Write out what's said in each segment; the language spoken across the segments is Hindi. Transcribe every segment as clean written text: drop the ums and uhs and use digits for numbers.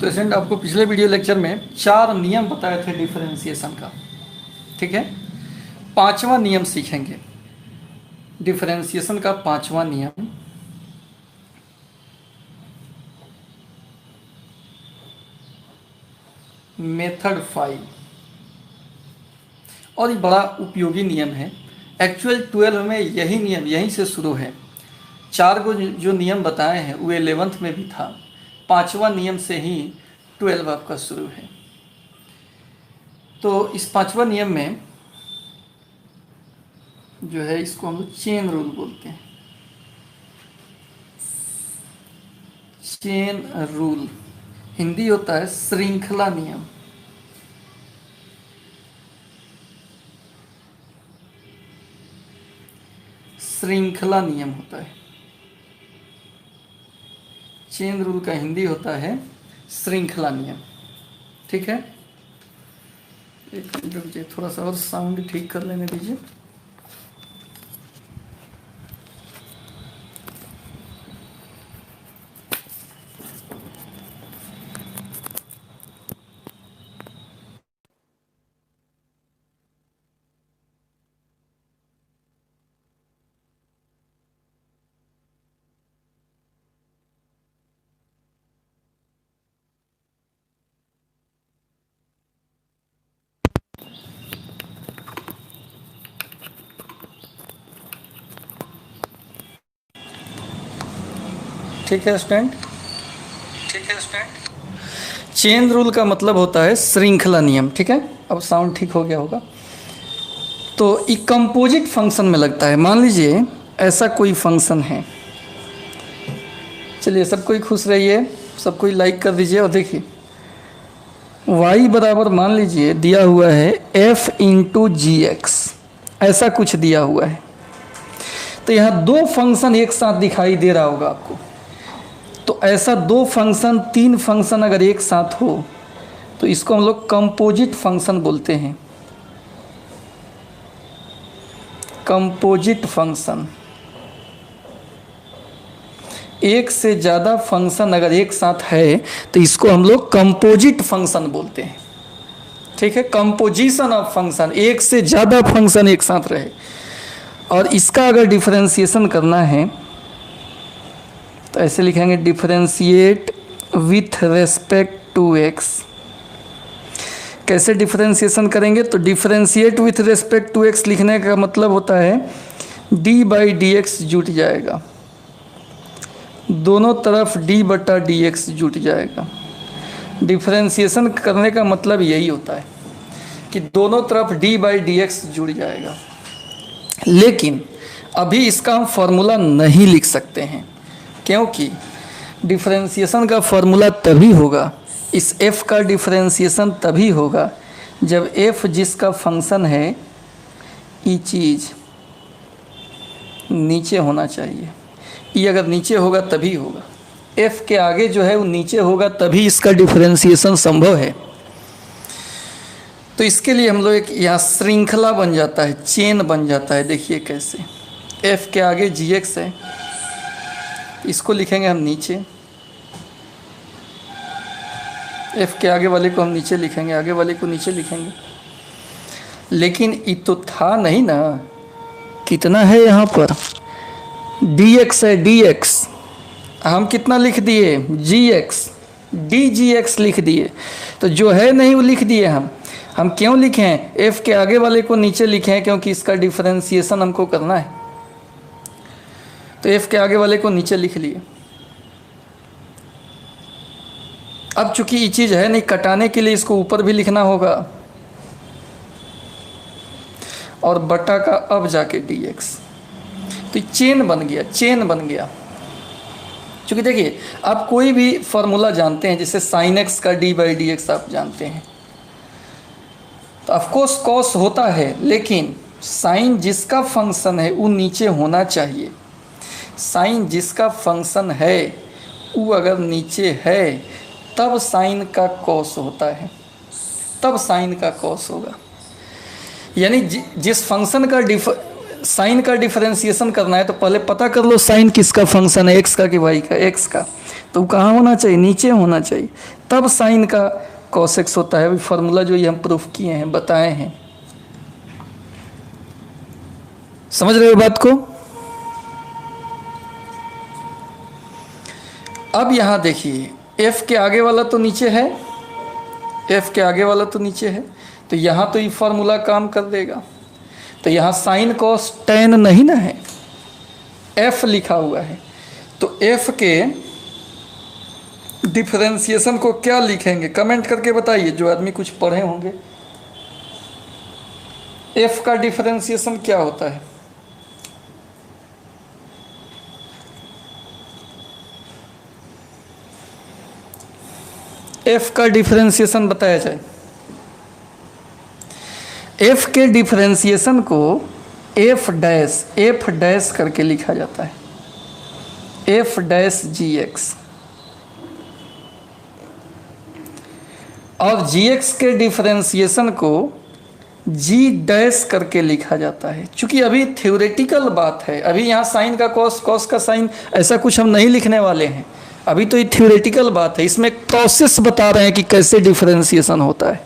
तो स्टूडेंट आपको पिछले वीडियो लेक्चर में 4 नियम बताए थे डिफरेंशिएशन का। ठीक है, 5वां नियम सीखेंगे डिफरेंशिएशन का। 5वां नियम मेथड 5, और ये बड़ा उपयोगी नियम है। एक्चुअल 12 में यही नियम यहीं से शुरू है। 4 को जो नियम बताए हैं वो 11th में भी था। 5वां नियम से ही 12 आपका शुरू है। तो इस 5वां नियम में जो है इसको हम लोग चेन रूल बोलते हैं। चेन रूल हिंदी होता है श्रृंखला नियम। श्रृंखला नियम होता है। चेन रूल का हिंदी होता है श्रृंखला नियम। ठीक है, एक मिनट रुकिए, थोड़ा सा और साउंड ठीक कर लेने दीजिए। ठीक है स्टूडेंट, चेन रूल का मतलब होता है श्रृंखला नियम। ठीक है, अब साउंड ठीक हो गया होगा। तो ये कंपोजिट फंक्शन में लगता है। मान लीजिए ऐसा कोई फंक्शन है, चलिए सब कोई खुश रहिए, सब कोई लाइक कर दीजिए। और देखिए y बराबर मान लीजिए दिया हुआ है f इंटू जी एक्स, ऐसा कुछ दिया हुआ है। तो यहाँ 2 फंक्शन एक साथ दिखाई दे रहा होगा आपको। तो ऐसा 2 फंक्शन 3 फंक्शन अगर एक साथ हो तो इसको हम लोग कंपोजिट फंक्शन बोलते हैं। कंपोजिट फंक्शन, एक से ज़्यादा फंक्शन अगर एक साथ है तो इसको हम लोग कंपोजिट फंक्शन बोलते हैं। ठीक है, कंपोजिशन ऑफ फंक्शन, एक से ज़्यादा फंक्शन एक साथ रहे। और इसका अगर डिफरेंशिएशन करना है तो ऐसे लिखेंगे differentiate with respect to x. कैसे डिफरेंशिएशन करेंगे? तो differentiate with respect to x लिखने का मतलब होता है डी बाई डी एक्स जुट जाएगा, दोनों तरफ डी बटा डी एक्स जुट जाएगा। डिफरेंशिएशन करने का मतलब यही होता है कि दोनों तरफ डी बाई डी एक्स जुड़ जाएगा। लेकिन अभी इसका हम फॉर्मूला नहीं लिख सकते हैं, क्योंकि डिफरेंशिएशन का फॉर्मूला तभी होगा, इस f का डिफरेंशिएशन तभी होगा जब f जिसका फंक्शन है ये चीज़ नीचे होना चाहिए। ये अगर नीचे होगा तभी होगा, f के आगे जो है वो नीचे होगा तभी इसका डिफरेंशिएशन संभव है। तो इसके लिए हम लोग एक यहाँ श्रृंखला बन जाता है, चेन बन जाता है। देखिए कैसे, f के आगे gx है, इसको लिखेंगे हम नीचे, f के आगे वाले को हम नीचे लिखेंगे, आगे वाले को नीचे लिखेंगे। लेकिन ये तो था नहीं ना, कितना है यहाँ पर dx है, dx हम कितना लिख दिए gx, dgx लिख दिए। तो जो है नहीं वो लिख दिए हम क्यों लिखें? f के आगे वाले को नीचे लिखें क्योंकि इसका डिफरेंशिएशन हमको करना है। तो f के आगे वाले को नीचे लिख लिए। अब चूंकि ये चीज़ है नहीं, कटाने के लिए इसको ऊपर भी लिखना होगा और बटा का अब जाके dx। तो चेन बन गया, चेन बन गया। चूंकि देखिए आप कोई भी फॉर्मूला जानते हैं, जैसे साइन एक्स का डी बाई डी एक्स आप जानते हैं, तो ऑफकोर्स कॉस होता है, लेकिन साइन जिसका फंक्शन है वो नीचे होना चाहिए। साइन जिसका फंक्शन है वो अगर नीचे है तब साइन का कॉस होता है, तब साइन का कॉस होगा। यानी जिस फंक्शन का साइन का डिफरेंशिएशन करना है तो पहले पता कर लो साइन किसका फंक्शन है, एक्स का कि वाई का, एक्स का। तो कहाँ होना चाहिए, नीचे होना चाहिए, तब साइन का cos x होता है। अभी फार्मूला जो ये हम प्रूफ किए हैं, बताए हैं, समझ रहे हो बात को। अब यहां देखिए f के आगे वाला तो नीचे है, f के आगे वाला तो नीचे है, तो यहां तो ये फार्मूला काम कर देगा। तो यहां साइन cos tan नहीं ना है, f लिखा हुआ है। तो f के डिफरेंशिएशन को क्या लिखेंगे, कमेंट करके बताइए जो आदमी कुछ पढ़े होंगे। f का डिफरेंशिएशन क्या होता है? f का डिफरेंशिएशन बताया जाए। f के डिफरेंशिएशन को f डैश करके लिखा जाता है, f डैश gx। और gx के डिफरेंशिएशन को g डैश करके लिखा जाता है। चूंकि अभी थ्योरेटिकल बात है, अभी यहाँ साइन का कॉस, कॉस का साइन, ऐसा कुछ हम नहीं लिखने वाले हैं। अभी तो ये थ्योरेटिकल बात है, इसमें प्रोसेस बता रहे हैं कि कैसे डिफरेंशिएशन होता है।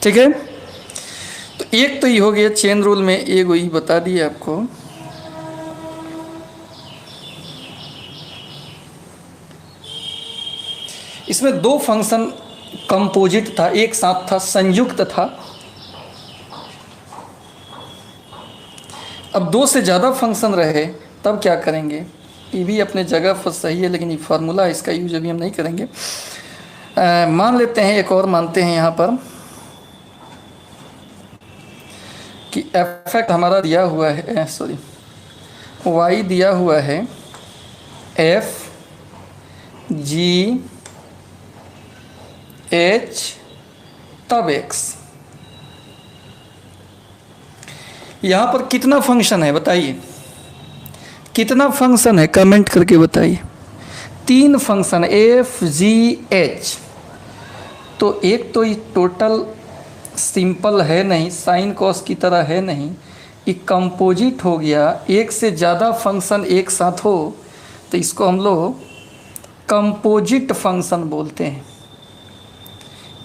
ठीक है, तो एक तो ये हो गया चेन रूल में, एक वही बता दिया आपको। इसमें दो फंक्शन कंपोजिट था, एक साथ था, संयुक्त था। अब दो से ज़्यादा फंक्शन रहे तब क्या करेंगे, ये भी अपने जगह पर सही है, लेकिन ये फार्मूला इसका यूज अभी हम नहीं करेंगे। मान लेते हैं, एक और मानते हैं यहाँ पर कि एफ हमारा दिया हुआ है, सॉरी y दिया हुआ है f g h तब x। यहाँ पर कितना फंक्शन है बताइए, कितना फंक्शन है, कमेंट करके बताइए। 3 फंक्शन f g h। तो एक तो ये टोटल सिंपल है नहीं, साइन कॉस की तरह है नहीं, ये कंपोजिट हो गया। एक से ज़्यादा फंक्शन एक साथ हो तो इसको हम लोग कंपोजिट फंक्शन बोलते हैं।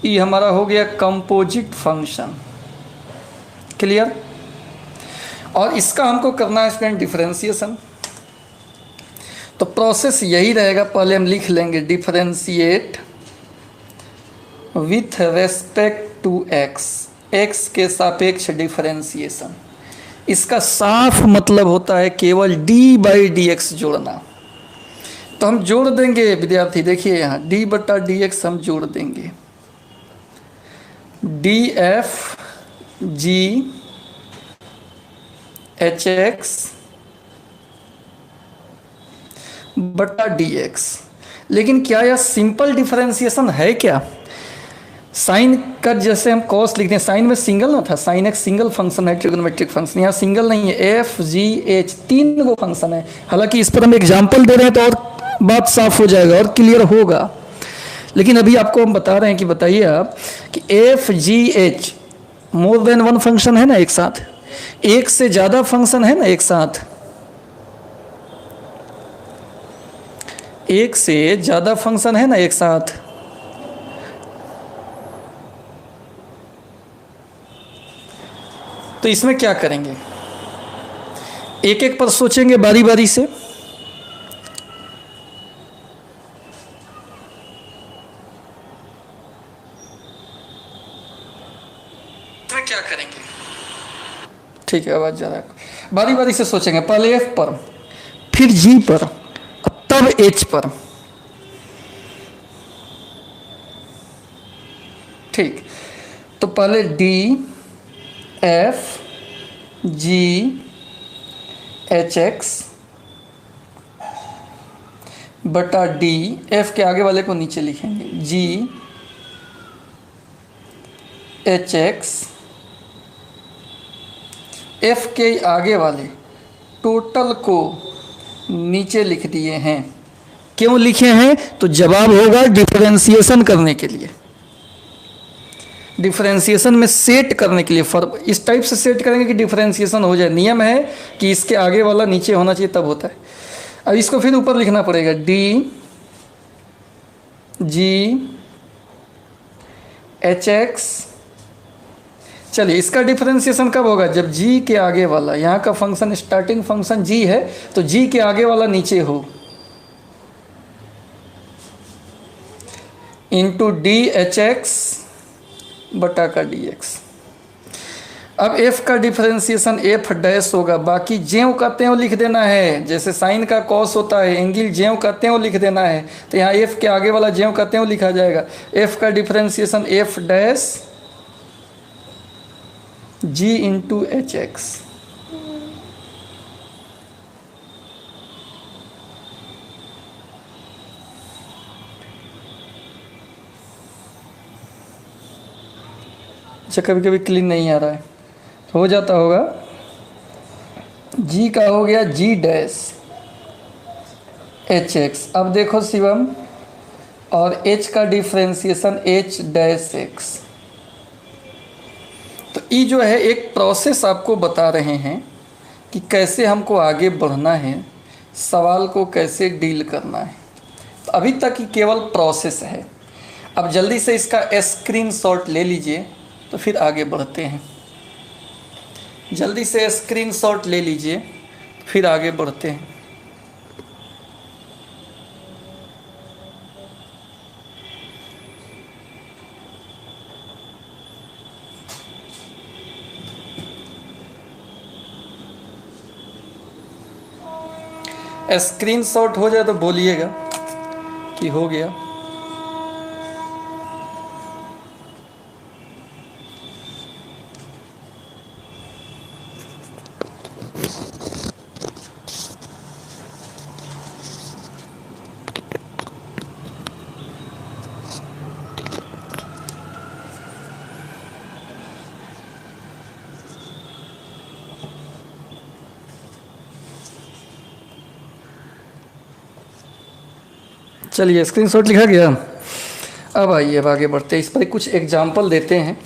ये हमारा हो गया कंपोजिट फंक्शन, क्लियर। और इसका हमको करना है स्टूडेंट डिफरेंशिएशन। तो प्रोसेस यही रहेगा, पहले हम लिख लेंगे differentiate with respect to x, x के सापेक्ष डिफरेंशिएशन। इसका साफ मतलब होता है केवल d/dx जोड़ना। तो हम जोड़ देंगे विद्यार्थी, देखिए यहाँ d/dx हम जोड़ देंगे, df g hx बटा dx। लेकिन क्या यह सिंपल डिफरेंशिएशन है क्या? साइन का जैसे हम कॉस लिखते हैं, साइन में सिंगल ना था, साइन एक सिंगल फंक्शन है, ट्रिग्नोमेट्रिक फंक्शन। यहाँ सिंगल नहीं है, एफ जी एच 3 गो फंक्शन है। हालांकि इस पर हम एग्जांपल दे रहे हैं तो और बात साफ हो जाएगा और क्लियर होगा। लेकिन अभी आपको हम बता रहे हैं कि बताइए आप कि F G H more than 1 function है ना एक साथ, एक से ज़्यादा फंक्शन है ना एक साथ, एक से ज़्यादा फंक्शन है ना एक साथ। तो इसमें क्या करेंगे, एक एक पर सोचेंगे बारी बारी से। इसमें क्या करेंगे, ठीक है, आवाज जा रहा है। बारी बारी से सोचेंगे, पहले एफ पर, फिर जी पर, तब एच पर। ठीक, तो पहले D F G H x बटा डी, एफ के आगे वाले को नीचे लिखेंगे, जी एच एक्स, एफ के आगे वाले टोटल को नीचे लिख दिए हैं। क्यों लिखे हैं? तो जवाब होगा डिफरेंशिएशन करने के लिए, डिफरेंशिएशन में सेट करने के लिए। इस टाइप से सेट करेंगे कि डिफरेंशिएशन हो जाए। नियम है कि इसके आगे वाला नीचे होना चाहिए, तब होता है। अब इसको फिर ऊपर लिखना पड़ेगा, डी जी एच एक्स। चलिए इसका डिफरेंशिएशन कब होगा, जब g के आगे वाला, यहाँ का फंक्शन स्टार्टिंग फंक्शन g है तो g के आगे वाला नीचे हो, इंटू डी एच एक्स बटा का डी एक्स। अब f का डिफरेंशिएशन f डैश होगा, बाकी ज्यों कहते हैं वो लिख देना है, जैसे साइन का कॉस होता है, एंगल ज्यों कहते हैं वो लिख देना है, तो यहाँ f के आगे वाला ज्यों कहते हैं वो लिखा जाएगा। f का differentiation f dash g into H x. अच्छा कभी कभी क्लीन नहीं आ रहा है, हो जाता होगा। g का हो गया g डैश एच एक्स। अब देखो शिवम, और h का डिफरेंशिएशन h डैश एक्स। तो ये जो है एक प्रोसेस आपको बता रहे हैं कि कैसे हमको आगे बढ़ना है, सवाल को कैसे डील करना है। तो अभी तक ही केवल प्रोसेस है। अब जल्दी से इसका स्क्रीनशॉट ले लीजिए तो फिर आगे बढ़ते हैं। जल्दी से स्क्रीनशॉट ले लीजिए फिर आगे बढ़ते हैं। स्क्रीनशॉट हो जाए तो बोलिएगा कि हो गया। चलिए स्क्रीनशॉट लिखा गया। अब आइए अब आगे बढ़ते हैं, इस पर कुछ एग्जाम्पल देते हैं।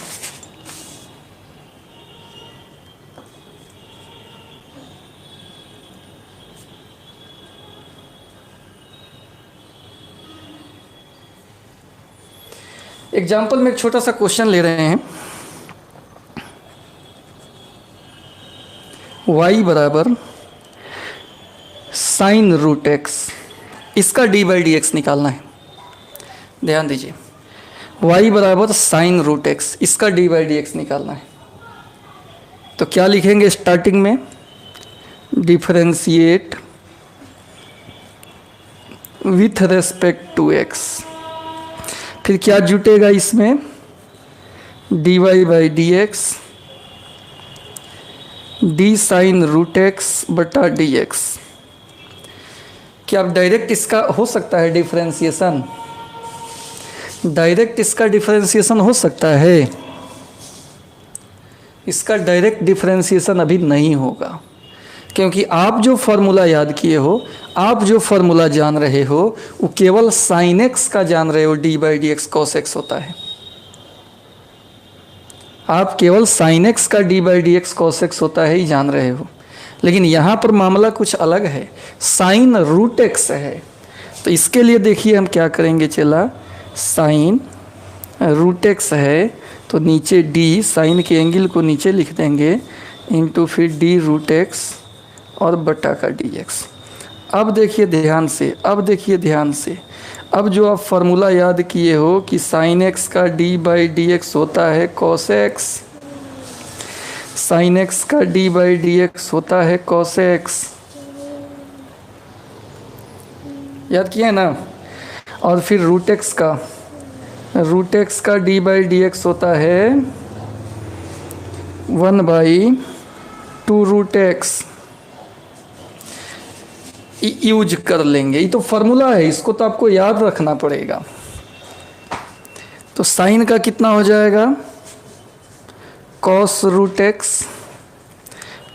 एग्जाम्पल में एक छोटा सा क्वेश्चन ले रहे हैं, y बराबर साइन रूट एक्स, इसका डी बाई डी एक्स निकालना है। ध्यान दीजिए, y बराबर साइन रूट एक्स, इसका डी बाई डी एक्स निकालना है। तो क्या लिखेंगे स्टार्टिंग में, differentiate with respect to x। फिर क्या जुटेगा इसमें, d y by D x d sine root x बटा डी एक्स। क्या अब डायरेक्ट इसका हो सकता है डिफरेंशिएशन, डायरेक्ट इसका डिफरेंशिएशन हो सकता है? इसका डायरेक्ट डिफरेंशिएशन अभी नहीं होगा, क्योंकि आप जो फार्मूला याद किए हो, आप जो फार्मूला जान रहे हो, वो केवल साइन एक्स का जान रहे हो, D by D x cos x होता है। आप केवल साइन एक्स का D by D x cos x होता है ही जान रहे हो, लेकिन यहाँ पर मामला कुछ अलग है, साइन रूट एक्स है। तो इसके लिए देखिए हम क्या करेंगे, चला साइन रूट एक्स है तो नीचे डी, साइन के एंगल को नीचे लिख देंगे, इंटू फिर डी रूट एक्स और बटा का डी एक्स। अब देखिए ध्यान से, अब देखिए ध्यान से, अब जो आप फार्मूला याद किए हो कि साइन एक्स का डी बाई डी एक्स होता है कॉस एक्स, साइन एक्स का डी बाई डी एक्स होता है कॉस एक्स, याद किए हैं ना। और फिर रूट एक्स का डी बाई डी एक्स होता है 1/2 रूट एक्स। यूज कर लेंगे, ये तो फार्मूला है, इसको तो आपको याद रखना पड़ेगा। तो साइन का कितना हो जाएगा, कॉस रूट एक्स,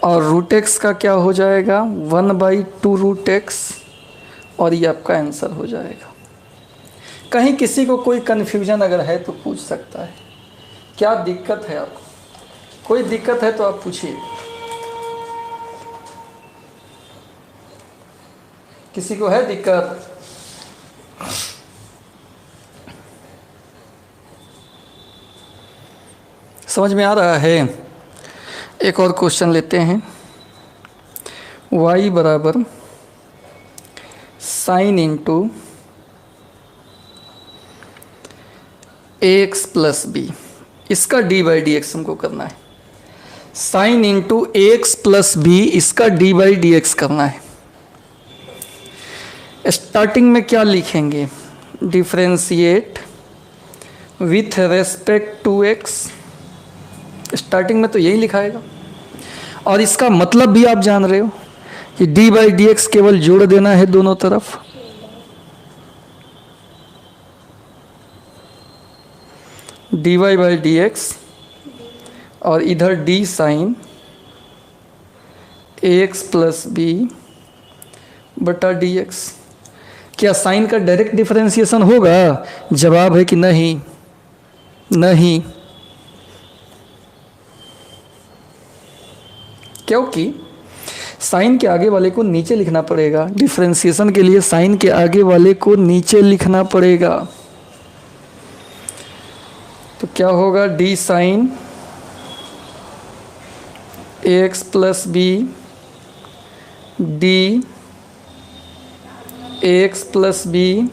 और रूट एक्स का क्या हो जाएगा 1/2 रूट एक्स, और ये आपका आंसर हो जाएगा। कहीं किसी को कोई कन्फ्यूजन अगर है तो पूछ सकता है, क्या दिक्कत है आपको, कोई दिक्कत है तो आप पूछिए। किसी को है दिक्कत? समझ में आ रहा है? एक और क्वेश्चन लेते हैं। y बराबर sine into x plus b, इसका डी बाई डी एक्स हमको करना है। Sine into x plus b, इसका डी बाई डी एक्स करना है। स्टार्टिंग में क्या लिखेंगे? Differentiate with respect to x. Starting में तो यही लिखाएगा। और इसका मतलब भी आप जान रहे हो कि डी बाई डी एक्स केवल जोड़ देना है दोनों तरफ। D y by D x और इधर d sine x plus b बटा डी एक्स। क्या साइन का डायरेक्ट डिफरेंशिएशन होगा? जवाब है कि नहीं, नहीं, क्योंकि साइन के आगे वाले को नीचे लिखना पड़ेगा। डिफरेंशिएशन के लिए साइन के आगे वाले को नीचे लिखना पड़ेगा। तो क्या होगा? D sine x plus b d x plus b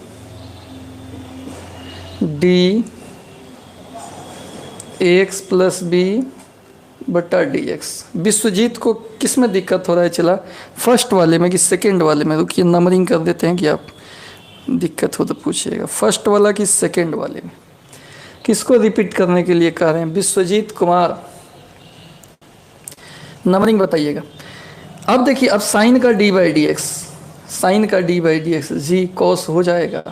d x plus b बटा डी एक्स। विश्वजीत को किस में दिक्कत हो रहा है? चला फर्स्ट वाले में कि सेकंड वाले में? रुकिए नंबरिंग कर देते हैं कि आप दिक्कत हो तो पूछिएगा। फर्स्ट वाला कि सेकंड वाले में? किसको रिपीट करने के लिए कह रहे हैं? विश्वजीत कुमार, नंबरिंग बताइएगा। अब देखिए, अब साइन का D by D X, sine का डी बाई डी एक्स जी कॉस हो जाएगा।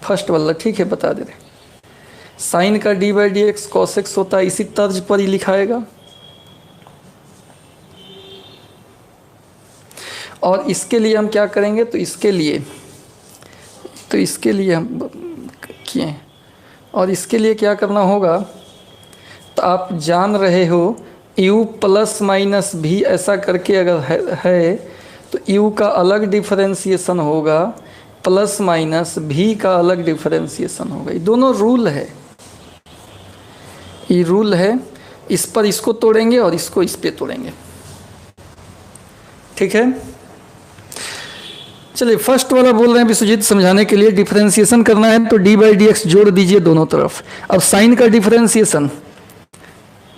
फर्स्ट वाला ठीक है, बता दे रहे। साइन का D by D x cos x होता है, इसी तर्ज पर ही लिखाएगा। और इसके लिए हम क्या करेंगे? तो इसके लिए हम किए। और इसके लिए क्या करना होगा? तो आप जान रहे हो u प्लस माइनस भी ऐसा करके अगर है तो u का अलग डिफरेंशिएशन होगा, प्लस माइनस भी का अलग डिफरेंशिएशन होगा। ये दोनों रूल है, ये रूल है। इस पर इसको तोड़ेंगे और इसको इस पे तोड़ेंगे, ठीक है? चलिए, फर्स्ट वाला बोल रहे हैं विश्वजीत समझाने के लिए, डिफरेंशिएशन करना है तो डी बाई डी एक्स जोड़ दीजिए दोनों तरफ। अब साइन का डिफरेंशिएशन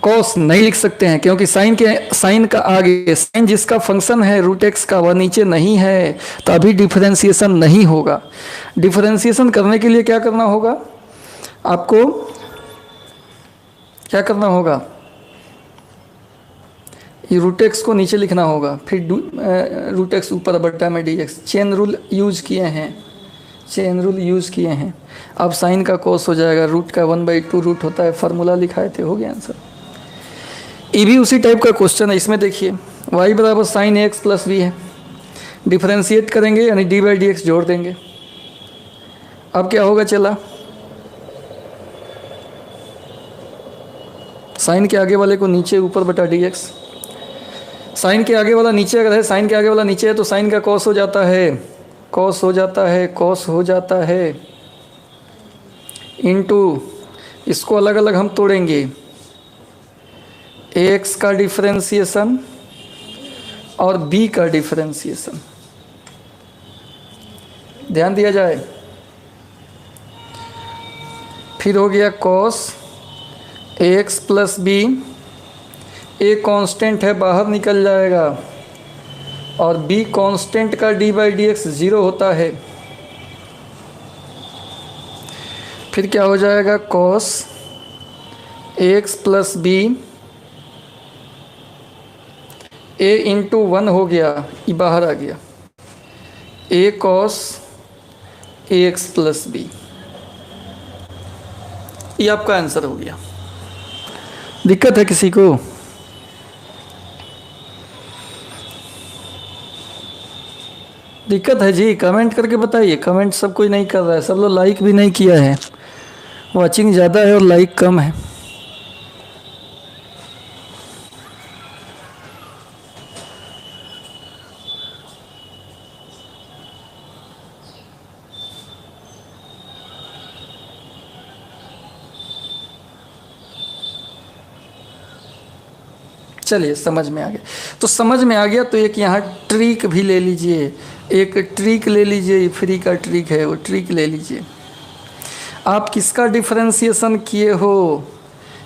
कॉस नहीं लिख सकते हैं, क्योंकि साइन का आगे साइन जिसका फंक्शन है रूट एक्स का वह नीचे नहीं है, तो अभी डिफरेंशिएशन नहीं होगा। डिफरेंशिएशन करने के लिए क्या करना होगा? आपको क्या करना होगा? ये रूट एक्स को नीचे लिखना होगा, फिर रूट एक्स ऊपर बटा में D x. Chain rule use किए हैं, चेन रूल यूज किए हैं। अब साइन का कॉस हो जाएगा, रूट का 1/2 रूट होता है, फार्मूला लिखाए थे, हो गया आंसर। ये भी उसी टाइप का क्वेश्चन है। इसमें देखिए y बराबर साइन एक्स प्लस बी है, डिफरेंशिएट करेंगे यानी डी बाई डी एक्स जोड़ देंगे। अब क्या होगा? चला साइन के आगे वाले को नीचे ऊपर बटा डी एक्स। साइन के आगे वाला नीचे अगर है, साइन के आगे वाला नीचे है तो साइन का कॉस हो जाता है, कॉस हो जाता है, कॉस हो जाता है, इनटू इसको अलग अलग हम तोड़ेंगे, एक्स का डिफरेंशिएशन और बी का डिफरेंशिएशन। ध्यान दिया जाए। फिर हो गया cos x plus b, a constant है बाहर निकल जाएगा, और बी कांस्टेंट का डी बाई डी एक्स 0 होता है। फिर क्या हो जाएगा? Cos x plus b, a into 1 हो गया, ये बाहर आ गया, a cos x plus b, ये आपका आंसर हो गया। दिक्कत है किसी को? दिक्कत है जी? कमेंट करके बताइए। कमेंट सब कोई नहीं कर रहा है, सब लोग लाइक भी नहीं किया है। वॉचिंग ज़्यादा है और लाइक कम है। चलिए समझ में आ गया। तो समझ में आ गया तो एक यहाँ ट्रिक भी ले लीजिए, एक ट्रिक ले लीजिए, फ्री का ट्रिक है वो ट्रिक ले लीजिए। आप किसका डिफरेंशिएशन किए हो?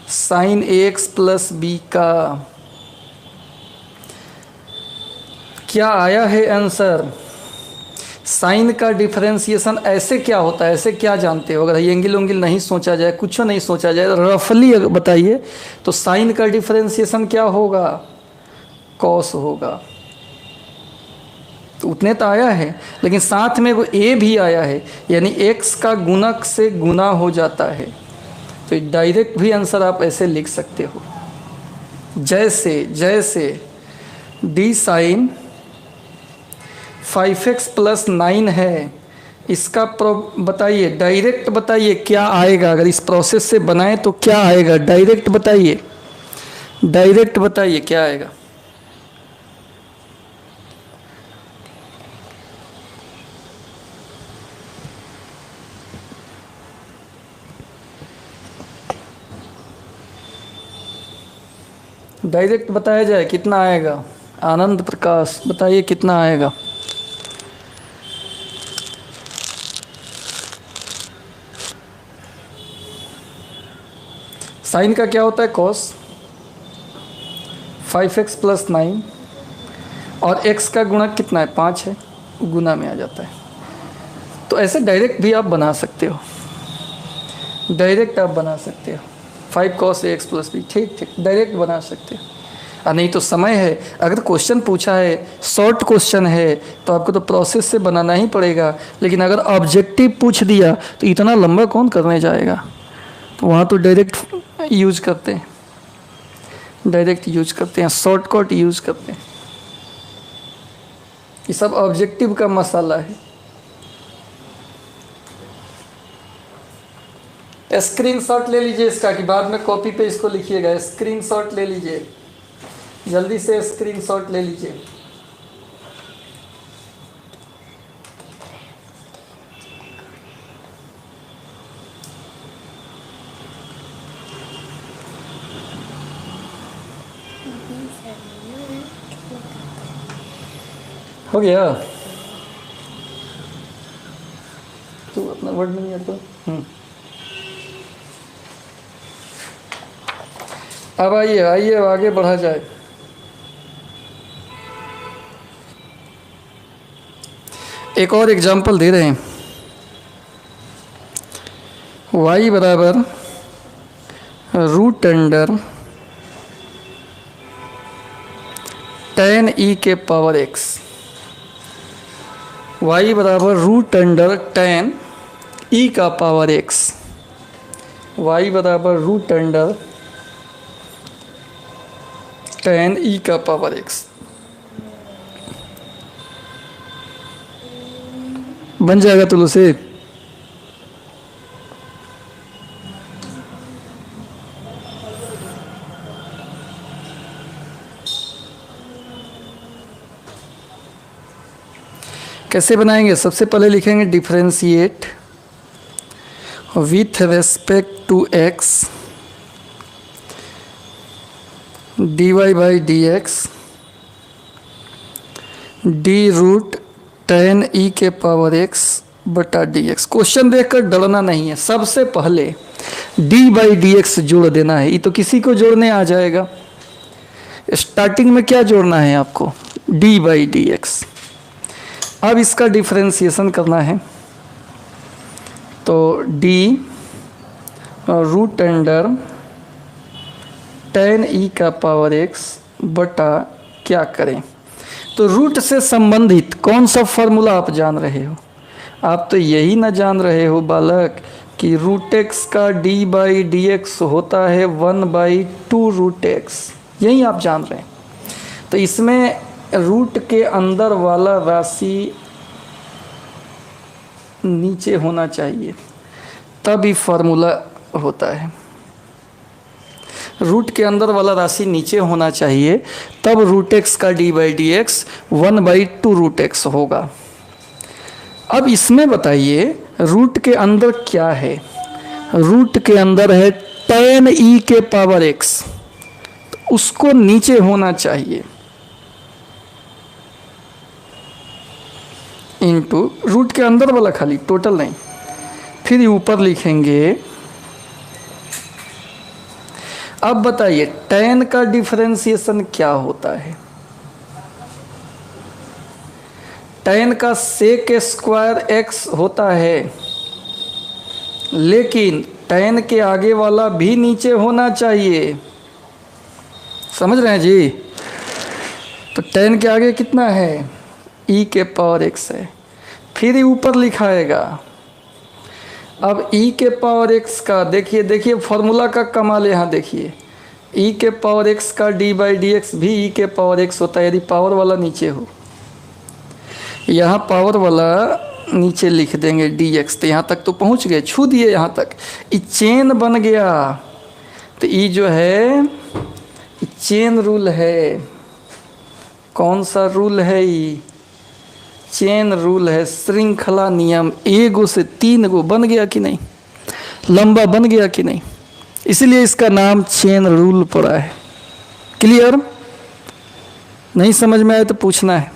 साइन एक्स प्लस बी का। क्या आया है आंसर? साइन का डिफरेंशिएशन ऐसे क्या होता है, ऐसे क्या जानते हो? अगर एंगल उंगल नहीं सोचा जाए, कुछ नहीं सोचा जाए, रफली बताइए तो साइन का डिफरेंशिएशन क्या होगा? कॉस होगा। तो उतने तो आया है, लेकिन साथ में वो ए भी आया है, यानी एक्स का गुणक से गुना हो जाता है। तो डायरेक्ट भी आंसर आप ऐसे लिख सकते हो, जैसे डी साइन 5x + 9 है, इसका बताइए, डायरेक्ट बताइए क्या आएगा? अगर इस प्रोसेस से बनाए तो क्या आएगा? डायरेक्ट बताइए, डायरेक्ट बताइए क्या आएगा? डायरेक्ट बताया जाए कितना आएगा? आनंद प्रकाश बताइए कितना आएगा? साइन का क्या होता है? कॉस। 5x + 9 और x का गुणक कितना है? 5 है, गुना में आ जाता है। तो ऐसे डायरेक्ट भी आप बना सकते हो, डायरेक्ट आप बना सकते हो 5 cos ax + b, ठीक ठीक डायरेक्ट बना सकते हो। और नहीं तो समय है, अगर क्वेश्चन पूछा है, शॉर्ट क्वेश्चन है, तो आपको तो प्रोसेस से बनाना ही पड़ेगा। लेकिन अगर ऑब्जेक्टिव पूछ दिया तो इतना लंबा कौन करने जाएगा? तो वहाँ तो डायरेक्ट यूज करते हैं, डायरेक्ट यूज करते हैं, शॉर्टकट यूज करते हैं। ये सब ऑब्जेक्टिव का मसाला है। स्क्रीनशॉट ले लीजिए इसका, कि बाद में कॉपी पे इसको लिखिएगा। स्क्रीनशॉट ले लीजिए, जल्दी से स्क्रीनशॉट ले लीजिए। हो गया? तू अपना वर्ड नहीं है तो अब आइए आइए आगे बढ़ा जाए। एक और एग्जांपल दे रहे हैं। y बराबर √* tan e के पावर x। y बराबर √* tan e का पावर x। y बराबर √* tan e का पावर x बन जाएगा तुलू से। कैसे बनाएंगे? सबसे पहले लिखेंगे differentiate with respect to x dy/dx d√tan e के पावर x बटा dx। क्वेश्चन देखकर डरना नहीं है, सबसे पहले d/dx जोड़ देना है। ये तो किसी को जोड़ने आ जाएगा। स्टार्टिंग में क्या जोड़ना है आपको? d/dx। अब इसका डिफरेंशिएशन करना है, तो d√* tan e का पावर x बटा क्या करें? तो रूट से संबंधित कौन सा फॉर्मूला आप जान रहे हो? आप तो यही ना जान रहे हो बालक कि √x का d/dx होता है 1/2√x। यही आप जान रहे हैं। तो इसमें रूट के अंदर वाला राशि नीचे होना चाहिए, तब ही फॉर्मूला होता है। रूट के अंदर वाला राशि नीचे होना चाहिए, तब √x का d/dx 1/2√x होगा। अब इसमें बताइए रूट के अंदर क्या है? रूट के अंदर है tan e के पावर x। तो उसको नीचे होना चाहिए, इनटू रूट के अंदर वाला खाली, टोटल नहीं। फिर ऊपर लिखेंगे। अब बताइए tan का डिफरेंशिएशन क्या होता है? tan का sec स्क्वायर x होता है, लेकिन tan के आगे वाला भी नीचे होना चाहिए। समझ रहे हैं जी? तो tan के आगे कितना है? e के पावर x है। फिर ऊपर लिखाएगा। अब e के पावर x का देखिए फॉर्मूला का कमाल यहाँ देखिए। e के पावर x का d/dx भी e के पावर x होता है, यदि पावर वाला नीचे हो। यहाँ पावर वाला नीचे लिख देंगे dx। तो यहाँ तक तो पहुँच गए, छू दिए यहाँ तक। ये चेन बन गया। तो ये जो है चेन रूल है। कौन सा रूल है? ये चेन रूल है, श्रृंखला नियम। एगो से 3 गो बन गया कि नहीं? लंबा बन गया कि नहीं? इसलिए इसका नाम चेन रूल पड़ा है। क्लियर? नहीं समझ में आए तो पूछना है।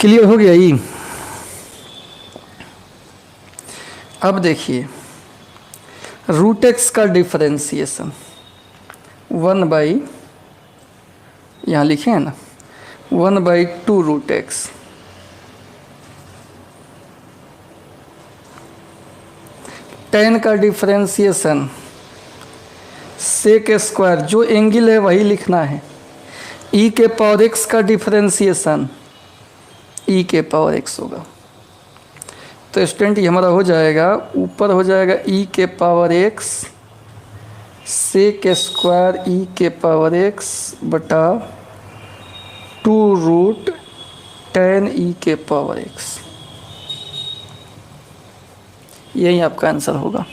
क्लियर हो गया ये? अब देखिए रूट एक्स का डिफरेंशिएशन 1/, यहाँ लिखे हैं ना, 1/2 रूट एक्स। tan का डिफरेंशिएशन सेक स्क्वायर, जो एंगल है वही लिखना है। e के पावर x का डिफरेंशिएशन e के पावर x होगा। तो स्टूडेंट ये हमारा हो जाएगा, ऊपर हो जाएगा e के power x sec square e के पावर x बटा 2 रूट tan e के पावर x। यही आपका आंसर होगा,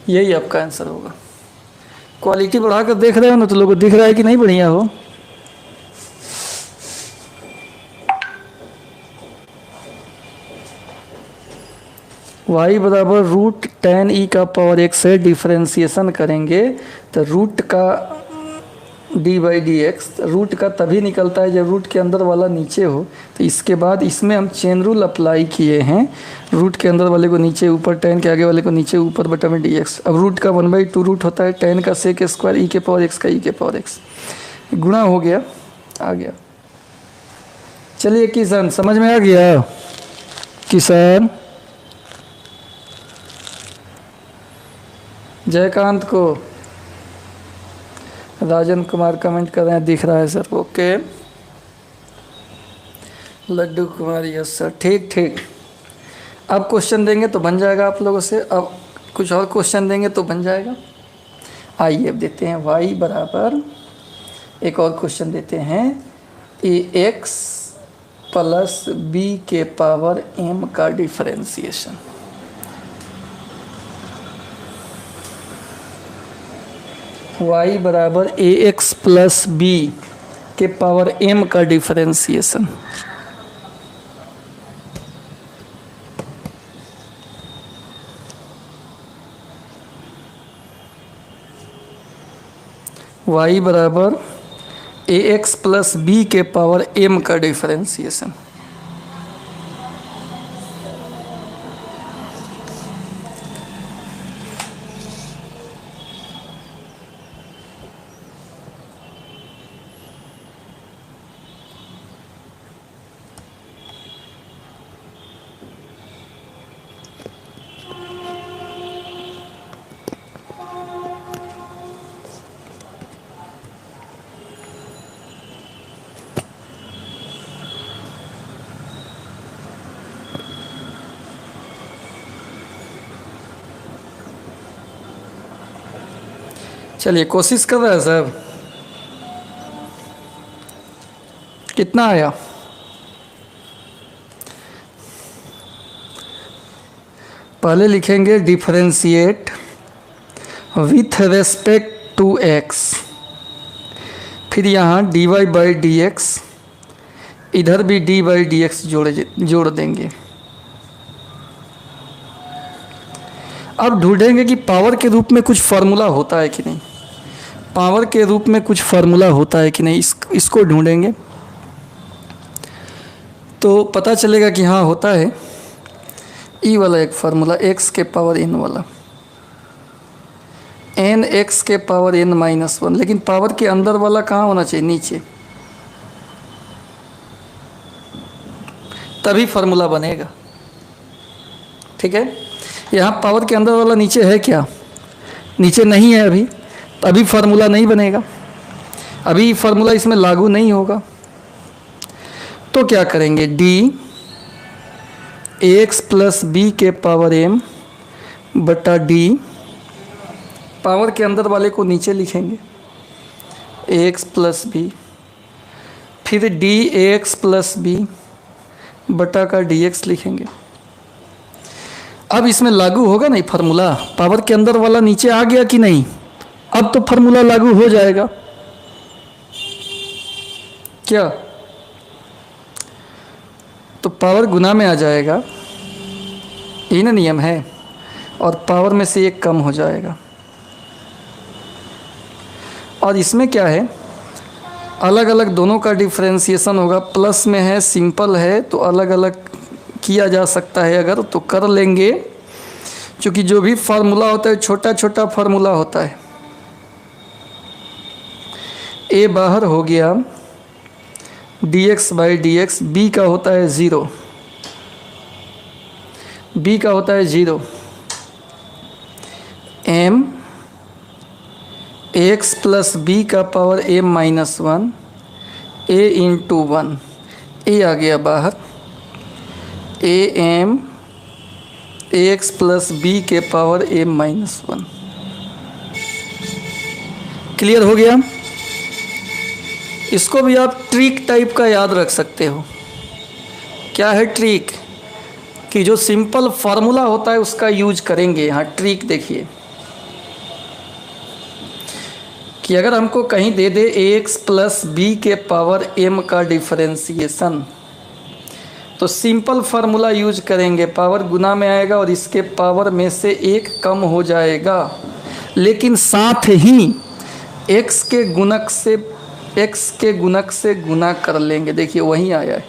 यही आपका आंसर होगा। क्वालिटी बढ़ाकर देख रहे हो ना, तो लोगों को दिख रहा है कि नहीं बढ़िया हो? y बराबर रूट tan e का पावर x से डिफरेंशिएशन करेंगे तो रूट का d/dx, रूट का तभी निकलता है जब रूट के अंदर वाला नीचे हो। तो इसके बाद इसमें हम चेन रूल अप्लाई किए हैं। रूट के अंदर वाले को नीचे ऊपर, tan के आगे वाले को नीचे ऊपर बटा में dx। अब रूट का 1/2 रूट होता है tan का सेक स्क्वायर e के पावर x का e के पावर x, गुणा हो गया, आ गया। चलिए किसान, समझ में आ गया? किसान जयकांत को, राजन कुमार कमेंट कर रहे हैं, दिख रहा है sir. Okay, Laddu Kumar, yes sir, ठीक ठीक। अब क्वेश्चन देंगे तो बन जाएगा आप लोगों से। अब कुछ और क्वेश्चन देंगे तो बन जाएगा। आइए अब देते हैं y बराबर, एक और क्वेश्चन देते हैं, ax प्लस b के पावर m का डिफरेंशिएशन। y बराबर ax प्लस b के पावर m का डिफरेंशिएशन। y बराबर ax प्लस b के पावर m का डिफरेंशिएशन। चलिए कोशिश कर रहे हैं सर। कितना आया? पहले लिखेंगे differentiate with respect to x, फिर यहाँ dy/dx, इधर भी dy/dx जोड़ देंगे। अब ढूंढेंगे कि पावर के रूप में कुछ फार्मूला होता है कि नहीं, पावर के रूप में कुछ फार्मूला होता है कि नहीं, इसको ढूंढेंगे तो पता चलेगा कि हाँ होता है। ई वाला एक फार्मूला x के पावर n वाला, n x के पावर n माइनस 1, लेकिन पावर के अंदर वाला कहाँ होना चाहिए, नीचे, तभी फार्मूला बनेगा। ठीक है, यहाँ पावर के अंदर वाला नीचे है क्या, नीचे नहीं है अभी, तो अभी फार्मूला नहीं बनेगा, अभी फार्मूला इसमें लागू नहीं होगा। तो क्या करेंगे, डी ax प्लस बी के पावर m बटा डी, पावर के अंदर वाले को नीचे लिखेंगे, ax प्लस बी, फिर डी ax प्लस बी बटा का dx लिखेंगे। अब इसमें लागू होगा नहीं फार्मूला, पावर के अंदर वाला नीचे आ गया कि नहीं, अब तो फार्मूला लागू हो जाएगा क्या, तो पावर गुना में आ जाएगा, ये ना नियम है, और पावर में से एक कम हो जाएगा। और इसमें क्या है, अलग अलग दोनों का डिफरेंशिएशन होगा, प्लस में है, सिंपल है, तो अलग अलग किया जा सकता है, अगर तो कर लेंगे, क्योंकि जो भी फार्मूला होता है छोटा छोटा फार्मूला होता है। ए बाहर हो गया, dx बाई dx, b का होता है 0, b का होता है 0, m x प्लस बी का power m minus 1, a into 1, a आ गया बाहर, a m ax plus b के पावर m माइनस 1। क्लियर हो गया। इसको भी आप ट्रिक टाइप का याद रख सकते हो। क्या है ट्रिक, कि जो सिंपल फार्मूला होता है उसका यूज करेंगे। यहाँ ट्रिक देखिए कि अगर हमको कहीं दे दे ax प्लस बी के पावर m का डिफरेंशिएशन, तो सिंपल फार्मूला यूज करेंगे, पावर गुना में आएगा और इसके पावर में से एक कम हो जाएगा, लेकिन साथ ही x के गुणक से गुना कर लेंगे। देखिए वहीं आया है,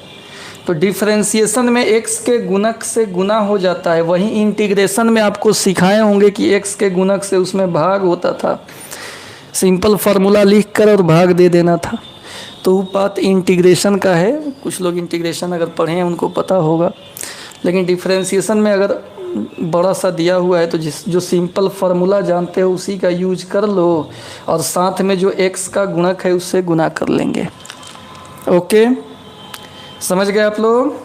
तो डिफरेंशिएशन में x के गुणक से गुना हो जाता है, वहीं इंटीग्रेशन में आपको सिखाए होंगे कि x के गुणक से उसमें भाग होता था, सिंपल फार्मूला लिख कर और भाग दे देना था। तो वो बात इंटीग्रेशन का है, कुछ लोग इंटीग्रेशन अगर पढ़े हैं उनको पता होगा, लेकिन डिफरेंशिएशन में अगर बड़ा सा दिया हुआ है तो जो सिंपल फार्मूला जानते हो उसी का यूज कर लो, और साथ में जो x का गुणक है उससे गुना कर लेंगे। ओके, समझ गए आप लोग।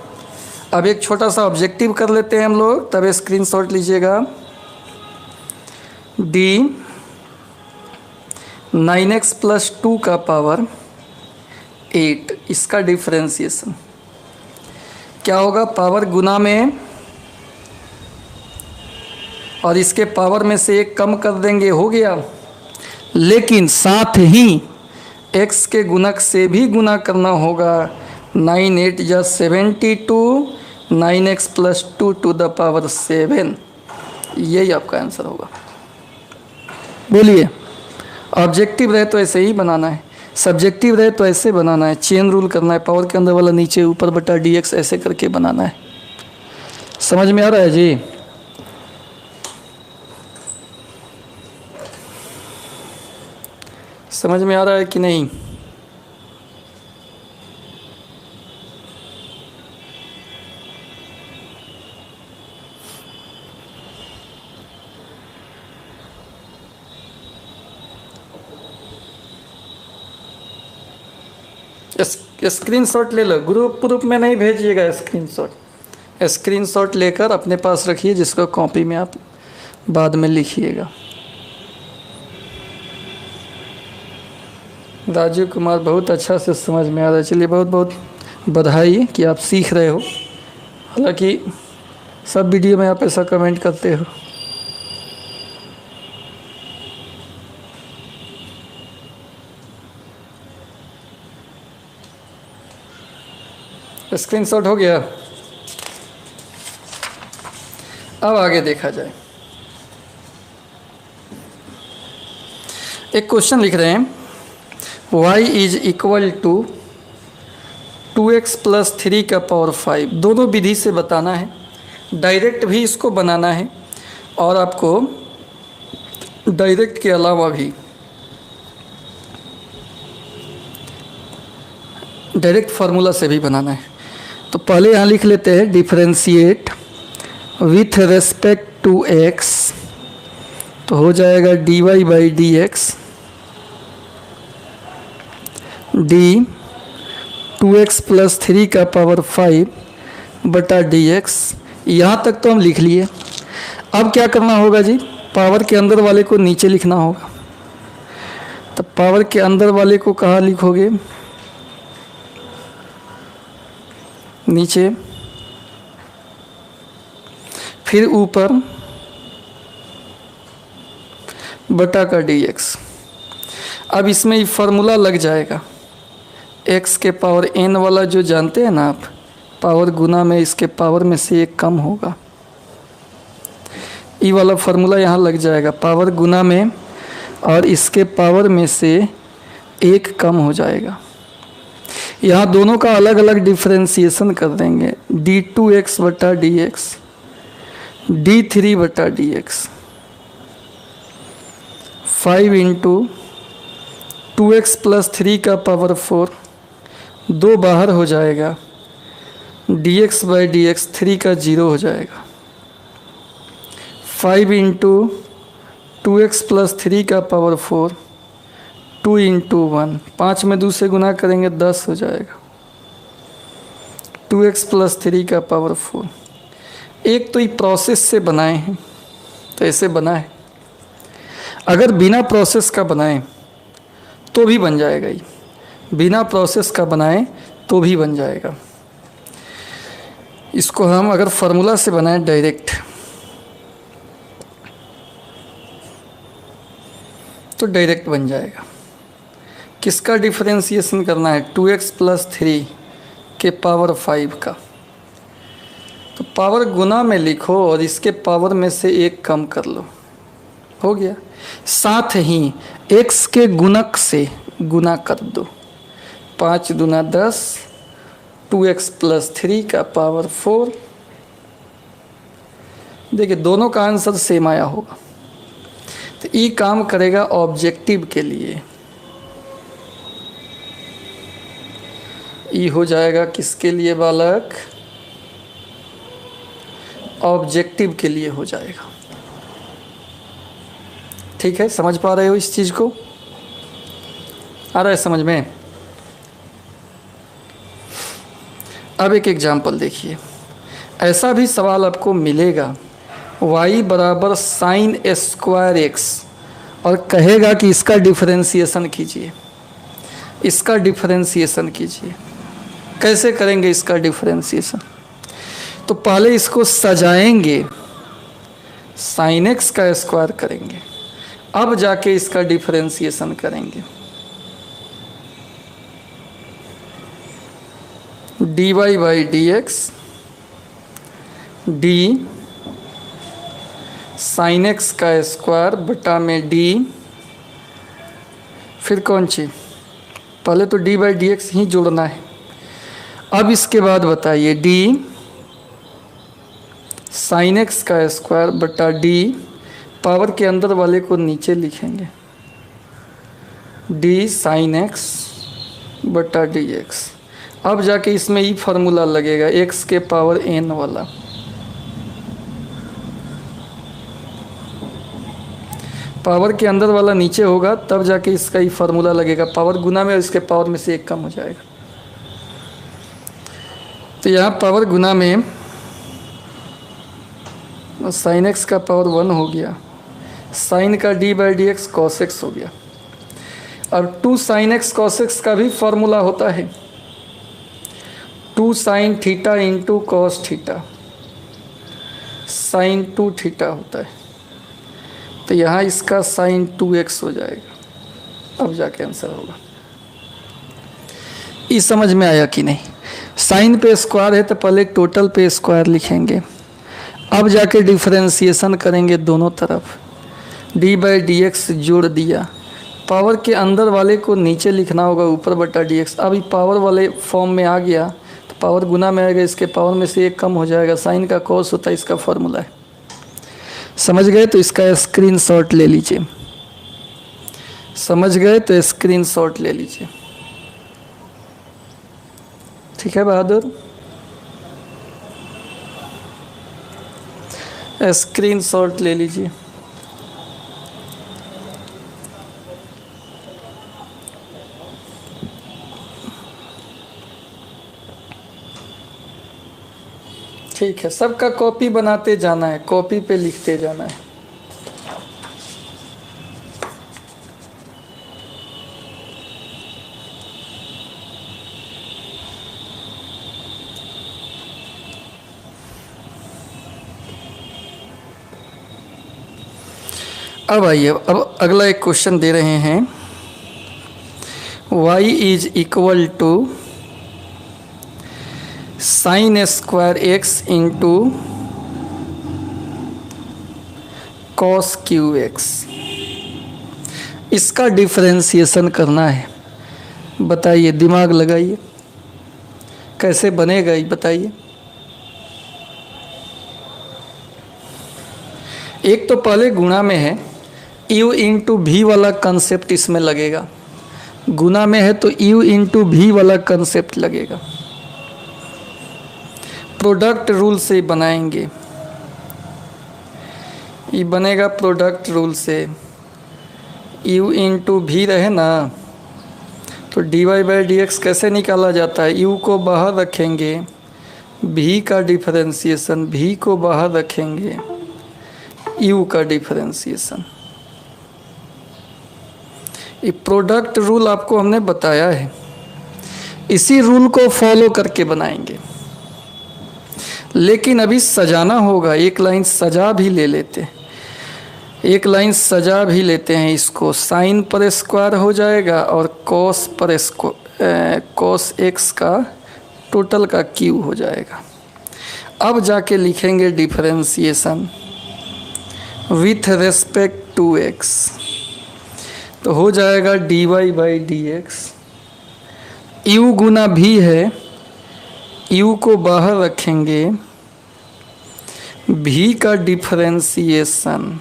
अब एक छोटा सा ऑब्जेक्टिव कर लेते हैं हम लोग, तब स्क्रीनशॉट लीजिएगा। d 9x प्लस 2 का पावर 8, इसका डिफरेंशिएशन क्या होगा, पावर गुना में और इसके पावर में से एक कम कर देंगे, हो गया, लेकिन साथ ही x के गुणक से भी गुना करना होगा। 9 8 जा 72, 9x plus 2 to the power 7, यही आपका आंसर होगा। बोलिए, ऑब्जेक्टिव रहे तो ऐसे ही बनाना है, सब्जेक्टिव रहे तो ऐसे बनाना है, चेन रूल करना है, पावर के अंदर वाला नीचे ऊपर बटा dx ऐसे करके बनाना है। समझ में आ रहा है जी। समझ में आ रहा है कि नहीं। स्क्रीनशॉट ले लो, ग्रुप में नहीं भेजिएगा स्क्रीनशॉट लेकर अपने पास रखिए, जिसको कॉपी में आप बाद में लिखिएगा। राजीव कुमार, बहुत अच्छा से समझ में आ रहा है। चलिए, बहुत बहुत बधाई कि आप सीख रहे हो, हालांकि सब वीडियो में आप ऐसा कमेंट करते हो। स्क्रीनशॉट हो गया। अब आगे देखा जाए। एक क्वेश्चन लिख रहे हैं, y is equal to 2x plus 3 का पावर 5। दोनों विधि से बताना है, डायरेक्ट भी इसको बनाना है और आपको डायरेक्ट के अलावा भी डायरेक्ट फार्मूला से भी बनाना है। तो पहले यहाँ लिख लेते हैं differentiate with respect to x, तो हो जाएगा dy by D x d 2x plus 3 का पावर 5 बटा डी एक्स। यहाँ तक तो हम लिख लिए। अब क्या करना होगा जी, पावर के अंदर वाले को नीचे लिखना होगा। तो पावर के अंदर वाले को कहाँ लिखोगे, नीचे, फिर ऊपर बटा का डी एक्स। अब इसमें ये फार्मूला लग जाएगा, x के पावर n वाला जो जानते हैं ना आप, पावर गुना में इसके पावर में से एक कम होगा, ये वाला फार्मूला यहाँ लग जाएगा। पावर गुना में और इसके पावर में से एक कम हो जाएगा। यहाँ दोनों का अलग अलग डिफरेंशिएशन कर देंगे, d2x बटा डी एक्स d3 बटा D x 5 into 2x plus 3 का पावर 4, 2 बाहर हो जाएगा, dx बाई डी एक्स 3 का 0 हो जाएगा। 5 इंटू 2x प्लस 3 का पावर 4, 2 इंटू 1, 5 में 2 से गुना करेंगे 10 हो जाएगा। 2x प्लस 3 का पावर 4। एक तो ये प्रोसेस से बनाए हैं तो ऐसे बना है, अगर बिना प्रोसेस का बनाएं तो भी बन जाएगा, ये बिना प्रोसेस का बनाएं तो भी बन जाएगा। इसको हम अगर फार्मूला से बनाएं डायरेक्ट तो डायरेक्ट बन जाएगा। किसका डिफरेंशिएशन करना है, 2x प्लस 3 के पावर 5 का। तो पावर गुना में लिखो और इसके पावर में से एक कम कर लो, हो गया। साथ ही x के गुणक से गुना कर दो, 5 दूना 10, 2x प्लस 3 का पावर 4। देखिए दोनों का आंसर सेम आया होगा। तो ये काम करेगा ऑब्जेक्टिव के लिए, ये हो जाएगा किसके लिए बालक, ऑब्जेक्टिव के लिए हो जाएगा। ठीक है, समझ पा रहे हो इस चीज़ को, आ रहा है समझ में। अब एक एग्जाम्पल देखिए, ऐसा भी सवाल आपको मिलेगा, y बराबर साइन स्क्वायर x और कहेगा कि इसका डिफरेंशिएशन कीजिए, इसका डिफरेंशिएशन कीजिए। कैसे करेंगे इसका डिफरेंशिएशन, तो पहले इसको सजाएंगे, साइन x का स्क्वायर करेंगे, अब जाके इसका डिफरेंशिएशन करेंगे। dy by D x d sine x का स्क्वायर बटा में d, फिर कौन सी, पहले तो d बाई डी एक्स ही जोड़ना है। अब इसके बाद बताइए d साइन x का स्क्वायर बटा d, पावर के अंदर वाले को नीचे लिखेंगे, d साइन x बटा डी एक्स। अब जाके इसमें ये फार्मूला लगेगा x के पावर n वाला, पावर के अंदर वाला नीचे होगा तब जाके इसका ही फार्मूला लगेगा, पावर गुना में और इसके पावर में से एक कम हो जाएगा। तो यहाँ पावर गुना में साइन x का पावर 1 हो गया, साइन का d by D x cos x हो गया। अब 2 साइन x कॉस x का भी फार्मूला होता है, 2 sine theta into cos theta, sine 2 theta होता है। तो यहाँ इसका साइन 2x हो जाएगा, अब जाके आंसर होगा। ये समझ में आया कि नहीं, साइन पे स्क्वायर है तो पहले टोटल पे स्क्वायर लिखेंगे, अब जाके डिफरेंशिएशन करेंगे दोनों तरफ, d बाई डी एक्स जोड़ दिया, पावर के अंदर वाले को नीचे लिखना होगा ऊपर बटा डी एक्स। अब ये पावर वाले फॉर्म में आ गया तो पावर गुना में आएगा, इसके पावर में से एक कम हो जाएगा, साइन का कॉस होता है, इसका फॉर्मूला है। समझ गए तो इसका स्क्रीनशॉट ले लीजिए। समझ गए तो स्क्रीनशॉट ले लीजिए। ठीक है बहादुर, स्क्रीनशॉट ले लीजिए। ठीक है, सबका कॉपी बनाते जाना है, कॉपी पे लिखते जाना है। अब आइए, अब अगला एक क्वेश्चन दे रहे हैं, y is equal to sine square x into cos cube x. इसका डिफरेंशिएशन करना है। बताइए, दिमाग लगाइए, कैसे बनेगा ये बताइए। एक तो पहले गुणा में है, u इंटू भी वाला कंसेप्ट इसमें लगेगा। गुना में है तो u इंटू भी वाला कंसेप्ट लगेगा। प्रोडक्ट रूल से बनाएंगे, ये बनेगा प्रोडक्ट रूल से। u इंटू भी रहे ना तो dy बाई डी एक्स कैसे निकाला जाता है, u को बाहर रखेंगे, भी का डिफरेंशिएशन, भी को बाहर रखेंगे, u का डिफरेंशिएशन। ये प्रोडक्ट रूल आपको हमने बताया है, इसी रूल को फॉलो करके बनाएंगे। लेकिन अभी सजाना होगा, एक लाइन सजा भी ले लेते हैं, एक लाइन सजा भी लेते हैं इसको। साइन पर स्क्वायर हो जाएगा और कॉस पर कॉस एक्स का टोटल का क्यू हो जाएगा। अब जाके लिखेंगे differentiation with respect to X, तो हो जाएगा dy by D X. U गुना भी है, u को बाहर रखेंगे, भी का डिफरेंशिएशन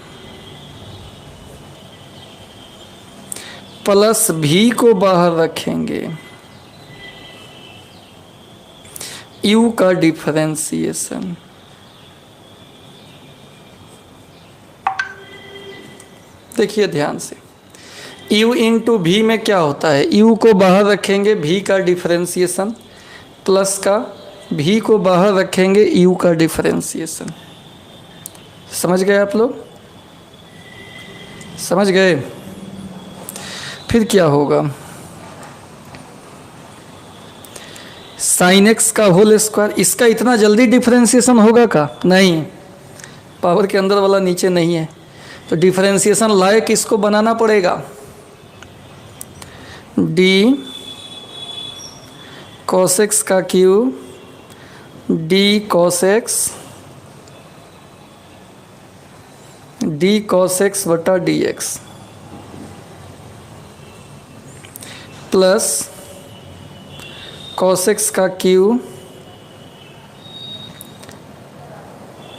प्लस भी को बाहर रखेंगे, u का डिफरेंशिएशन। देखिए ध्यान से, u इंटू भी में क्या होता है, u को बाहर रखेंगे, भी का डिफरेंशिएशन प्लस का भी को बाहर रखेंगे, u का डिफरेंशिएशन। समझ गए आप लोग, समझ गए। फिर क्या होगा, साइन एक्स का होल स्क्वायर। इसका इतना जल्दी डिफरेंशिएशन होगा का, नहीं, पावर के अंदर वाला नीचे नहीं है, तो डिफरेंशिएशन लायक इसको बनाना पड़ेगा। डी कॉस एक्स का cube, D cos X, D cos X बटा D x plus cos X का क्यू,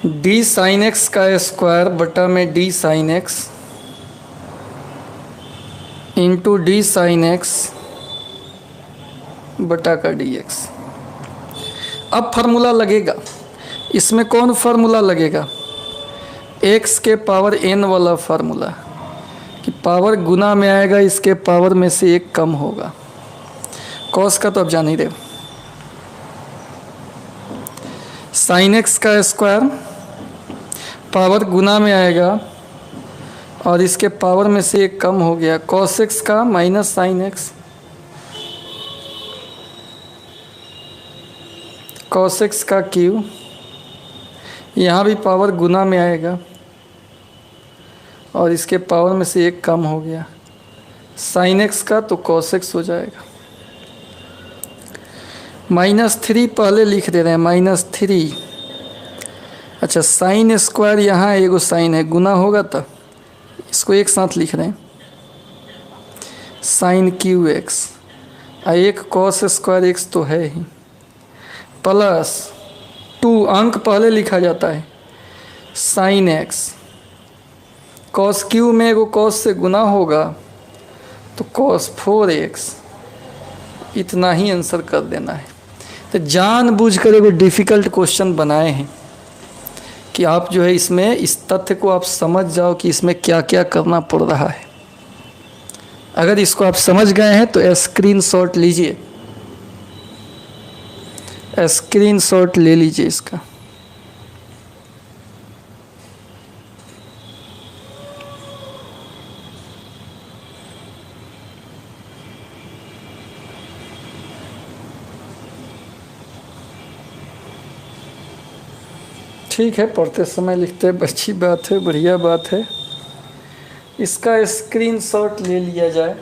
डी साइन एक्स का स्क्वायर बटा में D sine X into D sine X बटा का डी एक्स। अब फार्मूला लगेगा, इसमें कौन फार्मूला लगेगा, x के पावर n वाला फार्मूला, कि पावर गुना में आएगा, इसके पावर में से एक कम होगा। कॉस का तो अब जान ही रहे, साइन एक्स का स्क्वायर पावर गुना में आएगा और इसके पावर में से एक कम हो गया, कॉस एक्स का minus sine x, cos X का क्यू, यहाँ भी पावर गुना में आएगा और इसके पावर में से एक कम हो गया, साइन एक्स का तो कॉस एक्स हो जाएगा। -3 पहले लिख दे रहे हैं, -3। अच्छा, साइन स्क्वायर यहाँ एगो साइन है, गुना होगा तो इसको एक साथ लिख रहे हैं। साइन क्यू एक्स, एक कॉस स्क्वायर एक्स तो है ही, प्लस 2 अंक पहले लिखा जाता है साइन एक्स, कॉस क्यू में एगो कॉस से गुना होगा तो कॉस 4x, इतना ही आंसर कर देना है। तो जानबूझकर एगो डिफ़िकल्ट क्वेश्चन बनाए हैं कि आप जो है इसमें इस तथ्य को आप समझ जाओ कि इसमें क्या क्या करना पड़ रहा है। अगर इसको आप समझ गए हैं तो स्क्रीनशॉट लीजिए, स्क्रीनशॉट ले लीजिए इसका। ठीक है, पढ़ते समय लिखते हैं, अच्छी बात है, बढ़िया बात है। इसका स्क्रीनशॉट ले लिया जाए।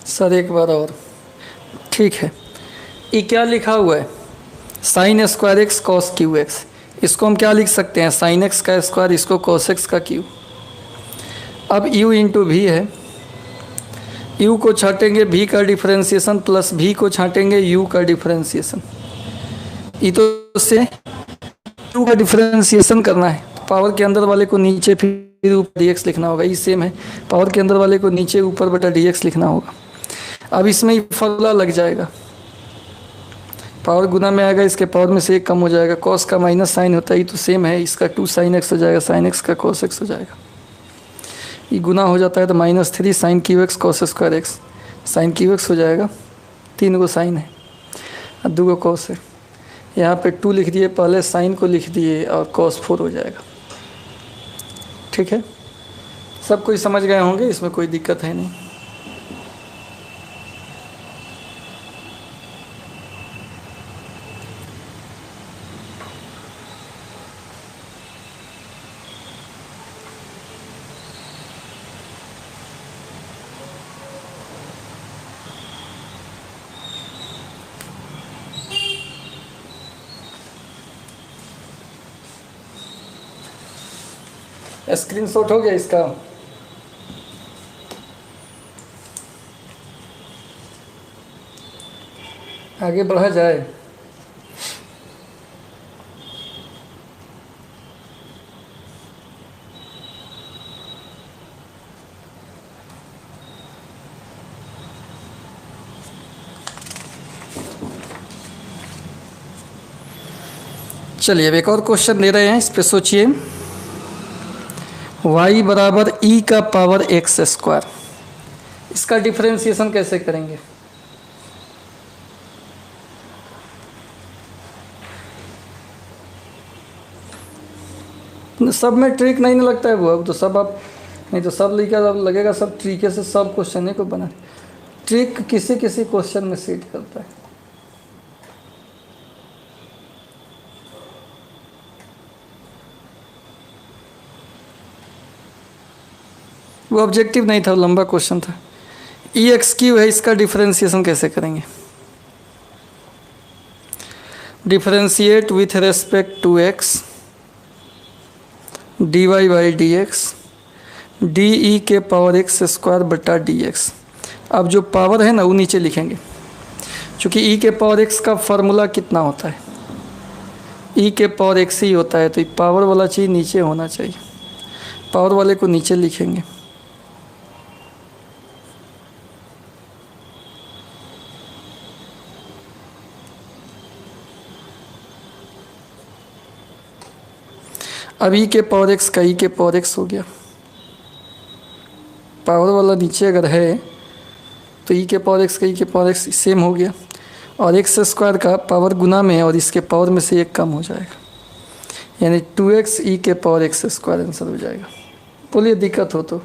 सर एक बार और, ठीक है। ये क्या लिखा हुआ है, sign square x cos cube x, इसको हम क्या लिख सकते हैं, साइन एक्स का स्क्वायर, इसको कॉस एक्स का क्यू। अब u इंटू भी है, u को छाटेंगे v का डिफरेंशिएशन प्लस v को छाटेंगे u का डिफरेंशिएशन। ये तो से u का डिफरेंशिएशन करना है, पावर के अंदर वाले को नीचे फिर ऊपर dx लिखना होगा। ये सेम है, पावर के अंदर वाले को नीचे ऊपर बटा dx लिखना होगा। अब इसमें फॉर्मूला लग जाएगा, पावर गुना में आएगा, इसके पावर में से एक कम हो जाएगा, कॉस का माइनस साइन होता है, ये तो सेम है, इसका 2 साइन एक्स हो जाएगा, साइन एक्स का कॉस एक्स हो जाएगा। ये गुना हो जाता है तो -3 sine cube x cos square x, sine cube x हो जाएगा, 3 गो साइन है और 2 गो कॉस है। यहाँ पे 2 लिख दिए, पहले साइन को लिख दिए और कॉस 4 हो जाएगा। ठीक है, सब कोई समझ गए होंगे, इसमें कोई दिक्कत है नहीं। स्क्रीनशॉट हो गया इसका। आगे बढ़ा जाए। चलिए अब एक और क्वेश्चन दे रहे हैं, इस पे सोचिए। y बराबर e का पावर एक्स स्क्वायर, इसका डिफरेंशिएशन कैसे करेंगे? सब में ट्रिक नहीं ना लगता है वो, अब तो सब आप नहीं तो सब लिखा अब लगेगा सब तरीके से सब क्वेश्चन को बना, ट्रिक किसी किसी क्वेश्चन में सीट करता है। वो ऑब्जेक्टिव नहीं था, लंबा क्वेश्चन था। ई एक्स क्यू है, इसका डिफरेंशिएशन कैसे करेंगे? Differentiate with respect to x dy by D x d e के पावर एक्स स्क्वायर बटा डी एक्स। अब जो पावर है ना वो नीचे लिखेंगे, क्योंकि ई के पावर एक्स का फार्मूला कितना होता है, ई के पावर एक्स ही होता है, तो ये पावर वाला चीज़ नीचे होना चाहिए, पावर वाले को नीचे लिखेंगे। अब ई के पावर एक्स का ई के पावर एक्स हो गया, पावर वाला नीचे अगर है तो ई के पावर एक्स का ई के पावर एक्स सेम हो गया, और एक्स स्क्वायर का पावर गुना में है और इसके पावर में से एक कम हो जाएगा, यानी 2x ई के पावर एक्स स्क्वायर आंसर हो जाएगा। बोलिए दिक्कत हो तो।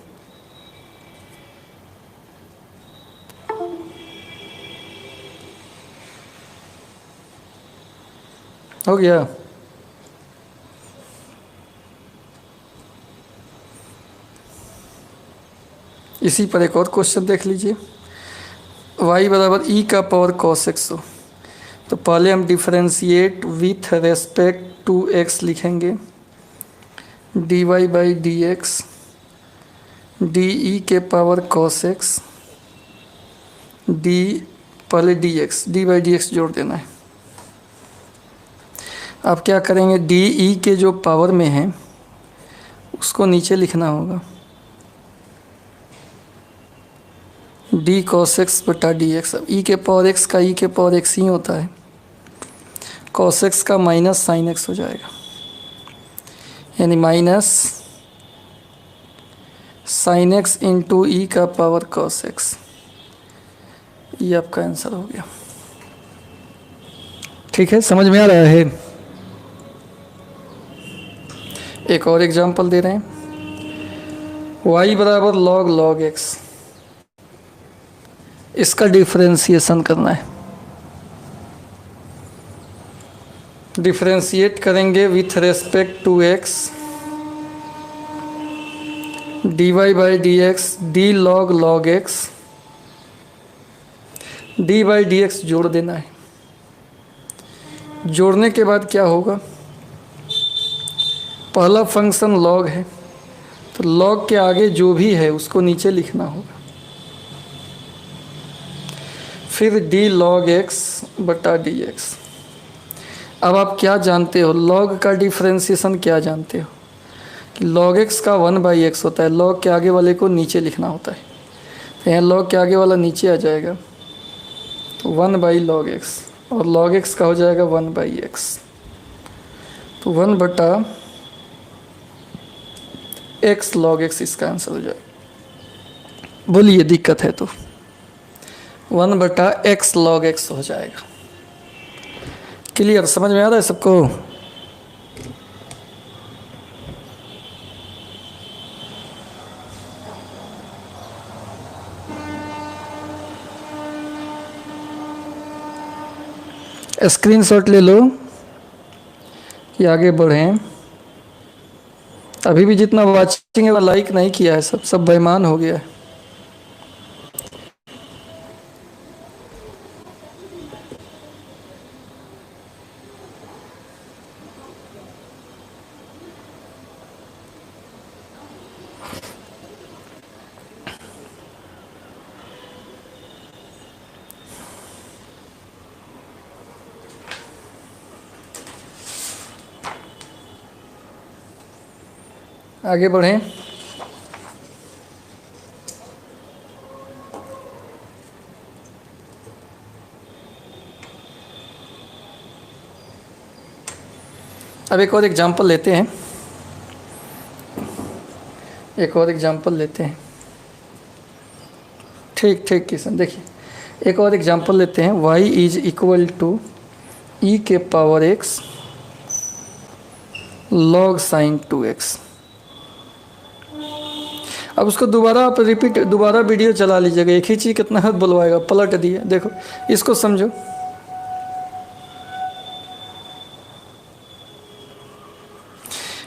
हो गया। इसी पर एक और क्वेश्चन देख लीजिए। y बराबर e का पावर cos x हो, तो पहले हम differentiate with respect to x लिखेंगे, dy by D x d e के पावर cos x डी, पहले d x, d by D x जोड़ देना है। अब क्या करेंगे, डी ई के जो पावर में है उसको नीचे लिखना होगा, डी कॉस एक्स बटा डी एक्स। अब ई के पावर एक्स का ई के पावर एक्स ही होता है, कॉस एक्स का माइनस साइन एक्स हो जाएगा, यानी माइनस साइन एक्स इंटू ई का पावर कॉस एक्स। ये आपका आंसर हो गया। ठीक है, समझ में आ रहा है। एक और एग्जांपल दे रहे हैं, y बराबर log log x, इसका डिफरेंशिएशन करना है। डिफरेंशिएट करेंगे with respect to x, dy by D x d log log x, d by D x जोड़ देना है। जोड़ने के बाद क्या होगा, पहला फंक्शन log है तो log के आगे जो भी है उसको नीचे लिखना होगा, फिर डी log x बटा डी एक्स। अब आप क्या जानते हो, log का डिफरेंशिएशन क्या जानते हो कि log x का 1/x होता है, log के आगे वाले को नीचे लिखना होता है, तो यहाँ log के आगे वाला नीचे आ जाएगा, तो 1/log x, और log x का हो जाएगा 1/x, तो 1 बटा x log x इसका आंसर हो जाएगा। बोलिए दिक्कत है तो 1 बटा x log x हो जाएगा। क्लियर, समझ में आ रहा है सबको। स्क्रीनशॉट ले लो कि आगे बढ़ें। अभी भी जितना वाचिंग है वो लाइक नहीं किया है, सब बेईमान हो गया है। आगे बढ़ें। अब एक और एग्जांपल लेते हैं, ठीक किशन, देखिए एक और एग्जांपल लेते हैं। y इज इक्वल टू ई के power x log sign 2x। अब उसको दोबारा आप दोबारा वीडियो चला लीजिएगा, एक ही चीज़ कितना हद बुलवाएगा, पलट दिया। देखो इसको समझो,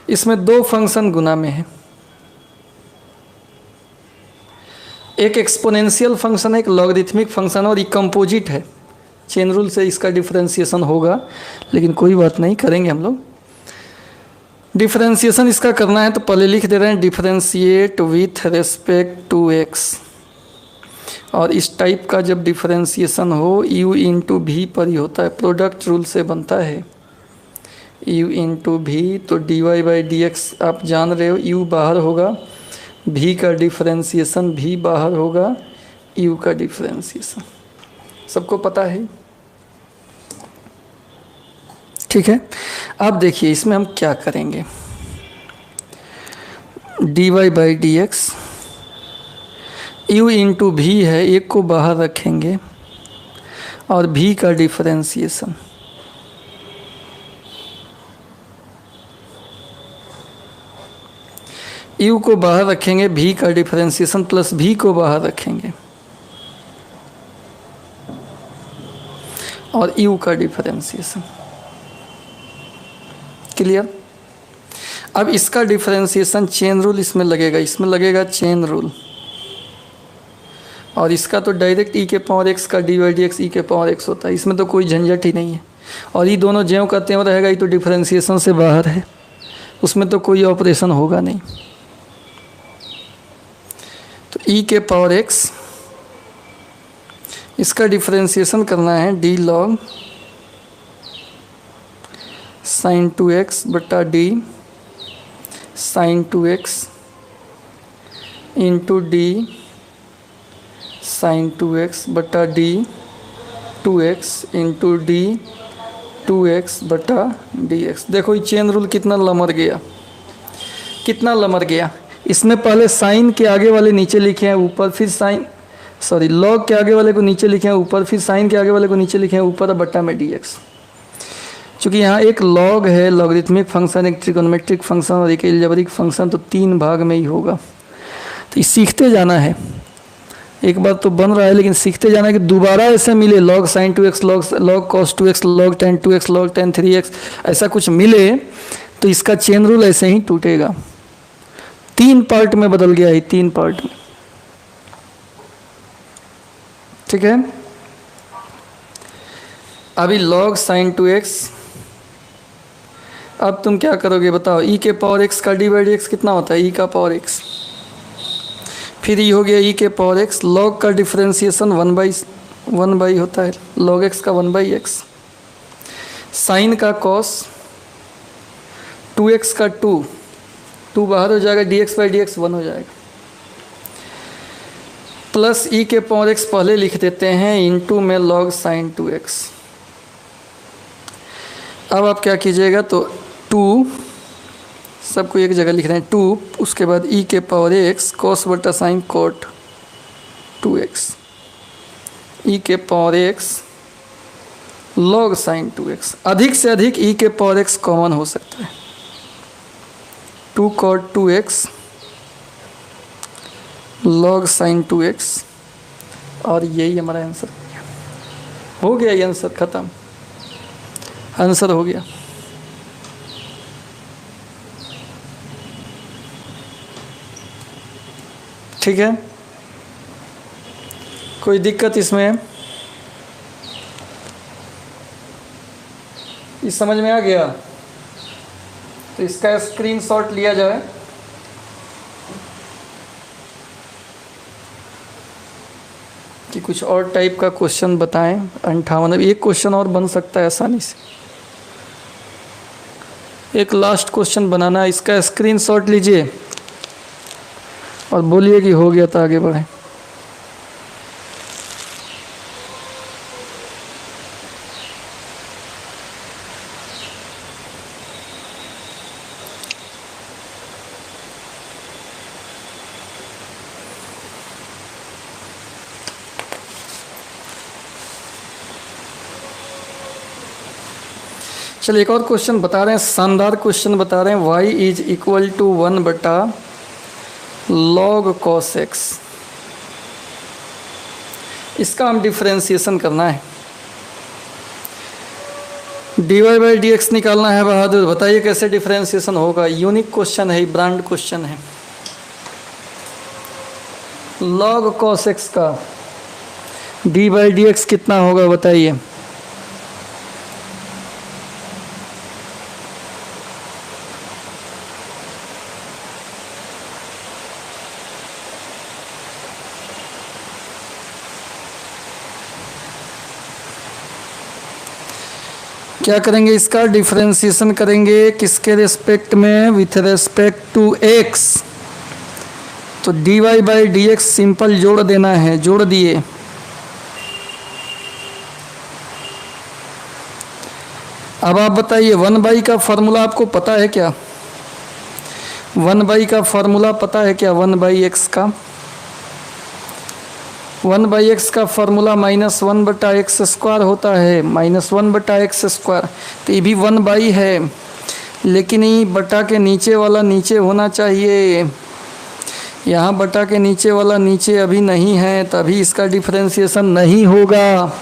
इसमें दो फंक्शन गुना में है, एक एक्सपोनेंशियल फंक्शन है, एक लॉगरिथमिक फंक्शन, और ये कंपोजिट है। चेन रूल से इसका डिफरेंशिएशन होगा, लेकिन कोई बात नहीं, करेंगे हम लोग। डिफरेंशिएशन इसका करना है तो पहले लिख दे रहे हैं differentiate with respect to x, और इस टाइप का जब डिफरेंशिएशन हो u इंटू भी पर ही होता है, प्रोडक्ट रूल से बनता है u इंटू भी। तो dy बाई डी एक्स आप जान रहे हो, u बाहर होगा, भी का डिफरेंशिएशन भी बाहर होगा, u का डिफरेंशिएशन सबको पता है। ठीक है, अब देखिए इसमें हम क्या करेंगे, dy by D X, you into भी है, एक को बाहर रखेंगे, और भी का डिफरेंशिएशन, यू को बाहर रखेंगे, भी का डिफरेंशिएशन प्लस भी को बाहर रखेंगे, और यू का डिफरेंशिएशन। क्लियर। अब इसका डिफरेंशिएशन चेन रूल इसमें लगेगा, चेन रूल, और इसका तो डायरेक्ट ई के पावर एक्स का डी बाई डी एक्स ई के पावर एक्स होता है, इसमें तो कोई झंझट ही नहीं है। और ये दोनों ज्यों का त्यों रहेगा, ये तो डिफरेंशिएशन से बाहर है, उसमें तो कोई ऑपरेशन होगा नहीं। तो ई के पावर एक्स, इसका डिफरेंशिएशन करना है डी लॉग साइन 2x बटा d sine 2x into D sine 2x बटा D 2x into D 2x बटा dx। देखो ये चेन रूल कितना लमर गया, कितना लमर गया। इसमें पहले साइन के आगे वाले नीचे लिखे हैं ऊपर, फिर साइन लॉग के आगे वाले को नीचे लिखे हैं ऊपर, फिर साइन के आगे वाले को नीचे लिखे हैं ऊपर और बट्टा में dx। चूँकि यहाँ एक लॉग है, लॉगरिथमिक फंक्शन, एक ट्रिगोनोमेट्रिक फंक्शन और एक एल्जेब्रिक फंक्शन, तो 3 भाग में ही होगा। तो ये सीखते जाना है, एक बार तो बन रहा है लेकिन सीखते जाना है कि दोबारा ऐसे मिले log sine 2x, log cos 2x, log ten 2x, log ten 3x, ऐसा कुछ मिले तो इसका चेन रूल ऐसे ही टूटेगा। 3 पार्ट में बदल गया है, 3 पार्ट में। ठीक है, अभी लॉग साइन 2x, अब तुम क्या करोगे बताओ। ई के पावर x का डी बाई डी एक्स कितना होता है, ई का पावर x, फिर ये हो गया ई के पावर x, लॉग का डिफरेंशिएशन 1 बाई होता है, लॉग x का 1 बाई एक्स, साइन का कॉस 2x का 2 बाहर हो जाएगा, dx बाई dx 1 हो जाएगा, प्लस ई के पावर x पहले लिख देते हैं इंटू में लॉग साइन 2x। अब आप क्या कीजिएगा, तो 2 सबको एक जगह लिख रहे हैं 2, उसके बाद ई के पावर x कॉस बटा साइन कोट 2x, ई के power x log sine 2x। अधिक से अधिक ई के पावर x कॉमन हो सकता है, 2 cot 2x log sine 2x, और यही हमारा आंसर हो गया। ये आंसर खत्म, आंसर हो गया। ठीक है, कोई दिक्कत इसमें? इस समझ में आ गया? तो इसका स्क्रीनशॉट लिया जाए। कि कुछ और टाइप का क्वेश्चन बताएं। 58, एक क्वेश्चन और बन सकता है आसानी से, एक लास्ट क्वेश्चन बनाना। इसका स्क्रीनशॉट लीजिए और बोलिए कि हो गया, तो आगे बढ़ें। चलिए एक और क्वेश्चन बता रहे हैं, शानदार क्वेश्चन बता रहे हैं। y इज इक्वल टू 1 बटा लॉग कॉस x। इसका हम डिफरेंशिएशन करना है, dy बाई डी एक्स निकालना है। बहादुर बताइए कैसे डिफरेंशिएशन होगा। यूनिक क्वेश्चन है, ब्रांड क्वेश्चन है। लॉग कॉस x का डी बाई डी एक्स कितना होगा बताइए। क्या करेंगे, इसका डिफरेंशिएशन करेंगे किसके रिस्पेक्ट में, विथ रेस्पेक्ट टू x। तो dy by D x simple जोड़ देना है, जोड़ दिए। अब आप बताइए 1 का फॉर्मूला आपको पता है क्या? 1 का फॉर्मूला पता है क्या? 1/x का 1/x का फॉर्मूला -1 बटा एक्स स्क्वायर होता है, -1 बटा एक्स स्क्वायर। तो ये भी 1 है, लेकिन ये बटा के नीचे वाला नीचे होना चाहिए। यहाँ बटा के नीचे वाला नीचे अभी नहीं है, तभी इसका डिफरेंशिएशन नहीं होगा।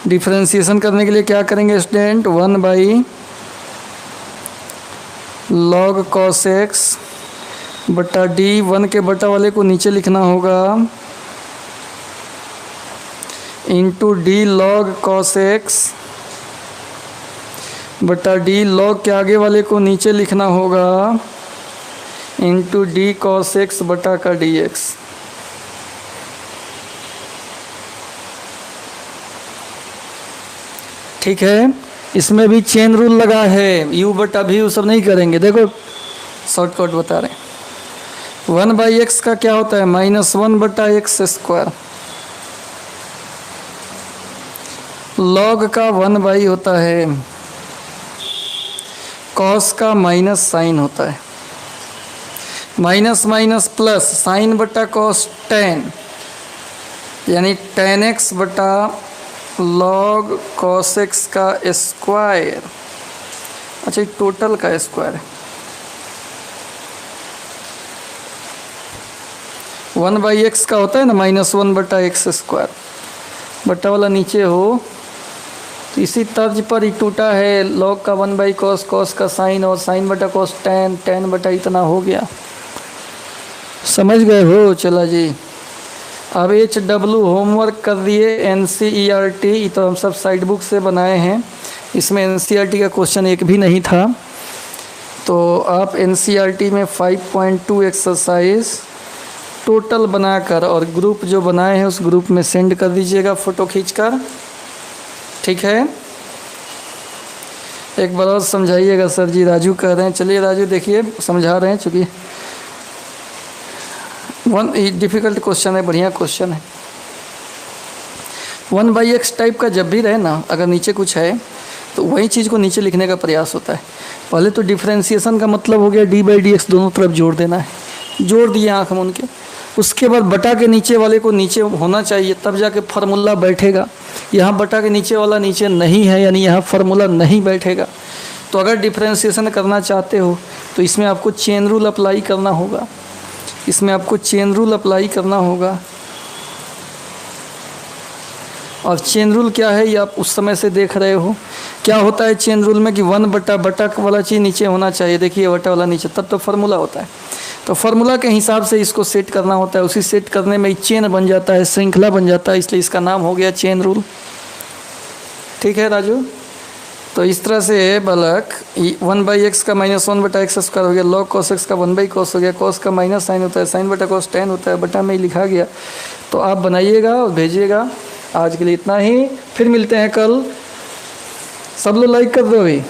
डिफरेंशिएशन करने के लिए क्या करेंगे स्टूडेंट, 1 log cos x बटा डी, 1 के बटा वाले को नीचे लिखना होगा into D log cos X बटा डी लॉग के आगे वाले को नीचे लिखना होगा इंटू डी कॉस एक्स बटा का डी एक्स। ठीक है, इसमें भी चेन रूल लगा है, यू बटा भी यू सब नहीं करेंगे। देखो शॉर्टकट बता रहे हैं। 1/x का क्या होता है? -1/x²। लॉग का 1/, होता है। कॉस का माइनस साइन होता है। माइनस माइनस प्लस, साइन बटा कॉस tan, यानी tan x बटा लॉग कॉस x का स्क्वायर। अच्छा, ये टोटल का स्क्वायर है। 1/x का होता है ना -1/x²। बटा वाला नीचे हो, तो इसी तर्ज पर ही टूटा है। लॉग का 1/cos, कॉस का साइन, और साइन बटा कॉस tan, tan बटा इतना हो गया। समझ गए हो? चला जी। अब HW होमवर्क कर दिए। NCERT तो हम सब साइड बुक से बनाए हैं, इसमें NCERT का क्वेश्चन एक भी नहीं था। तो आप NCERT में 5.2 एक्सरसाइज टोटल बनाकर और ग्रुप जो बनाए हैं उस ग्रुप में सेंड कर दीजिएगा फ़ोटो खींचकर। ठीक है, एक बार और समझाइएगा सर जी। राजू कह रहे हैं, चलिए राजू देखिए समझा रहे हैं, चूँकि डिफ़िकल्ट क्वेश्चन है, बढ़िया क्वेश्चन है। 1/x टाइप का जब भी रहे ना, अगर नीचे कुछ है तो वही चीज़ को नीचे लिखने का प्रयास होता है। पहले तो डिफ्रेंसिएशन का मतलब हो गया d/dx दोनों तरफ जोड़ देना है, जोड़ दिए आँख मूंद के। उसके बाद बटा के नीचे वाले को नीचे होना चाहिए, तब जाके फार्मूला बैठेगा। यहाँ बटा के नीचे वाला नीचे नहीं है, यानी यहाँ फार्मूला नहीं बैठेगा। तो अगर डिफ्रेंसिएशन करना चाहते हो तो इसमें आपको चेन रूल अप्लाई करना होगा, इसमें आपको चेन रूल अप्लाई करना होगा। और चेन रूल क्या है ये आप उस समय से देख रहे हो। क्या होता है चेन रूल में कि 1 बटा वाला चीज़ नीचे होना चाहिए। देखिए बटा वाला नीचे, तब तो फार्मूला होता है। तो फार्मूला के हिसाब से इसको सेट करना होता है। उसी सेट करने में चेन बन जाता है, श्रृंखला बन जाता है, इसलिए इसका नाम हो गया चेन रूल। ठीक है राजू? तो इस तरह से बालक 1/x का -1/x² हो गया, log cos x का 1/cos हो गया, cos का माइनस साइन होता है, साइन बटा cos tan होता है, बटा में ही लिखा गया। तो आप बनाइएगा और भेजिएगा। आज के लिए इतना ही, फिर मिलते हैं कल। सब लोग लाइक कर दो अभी।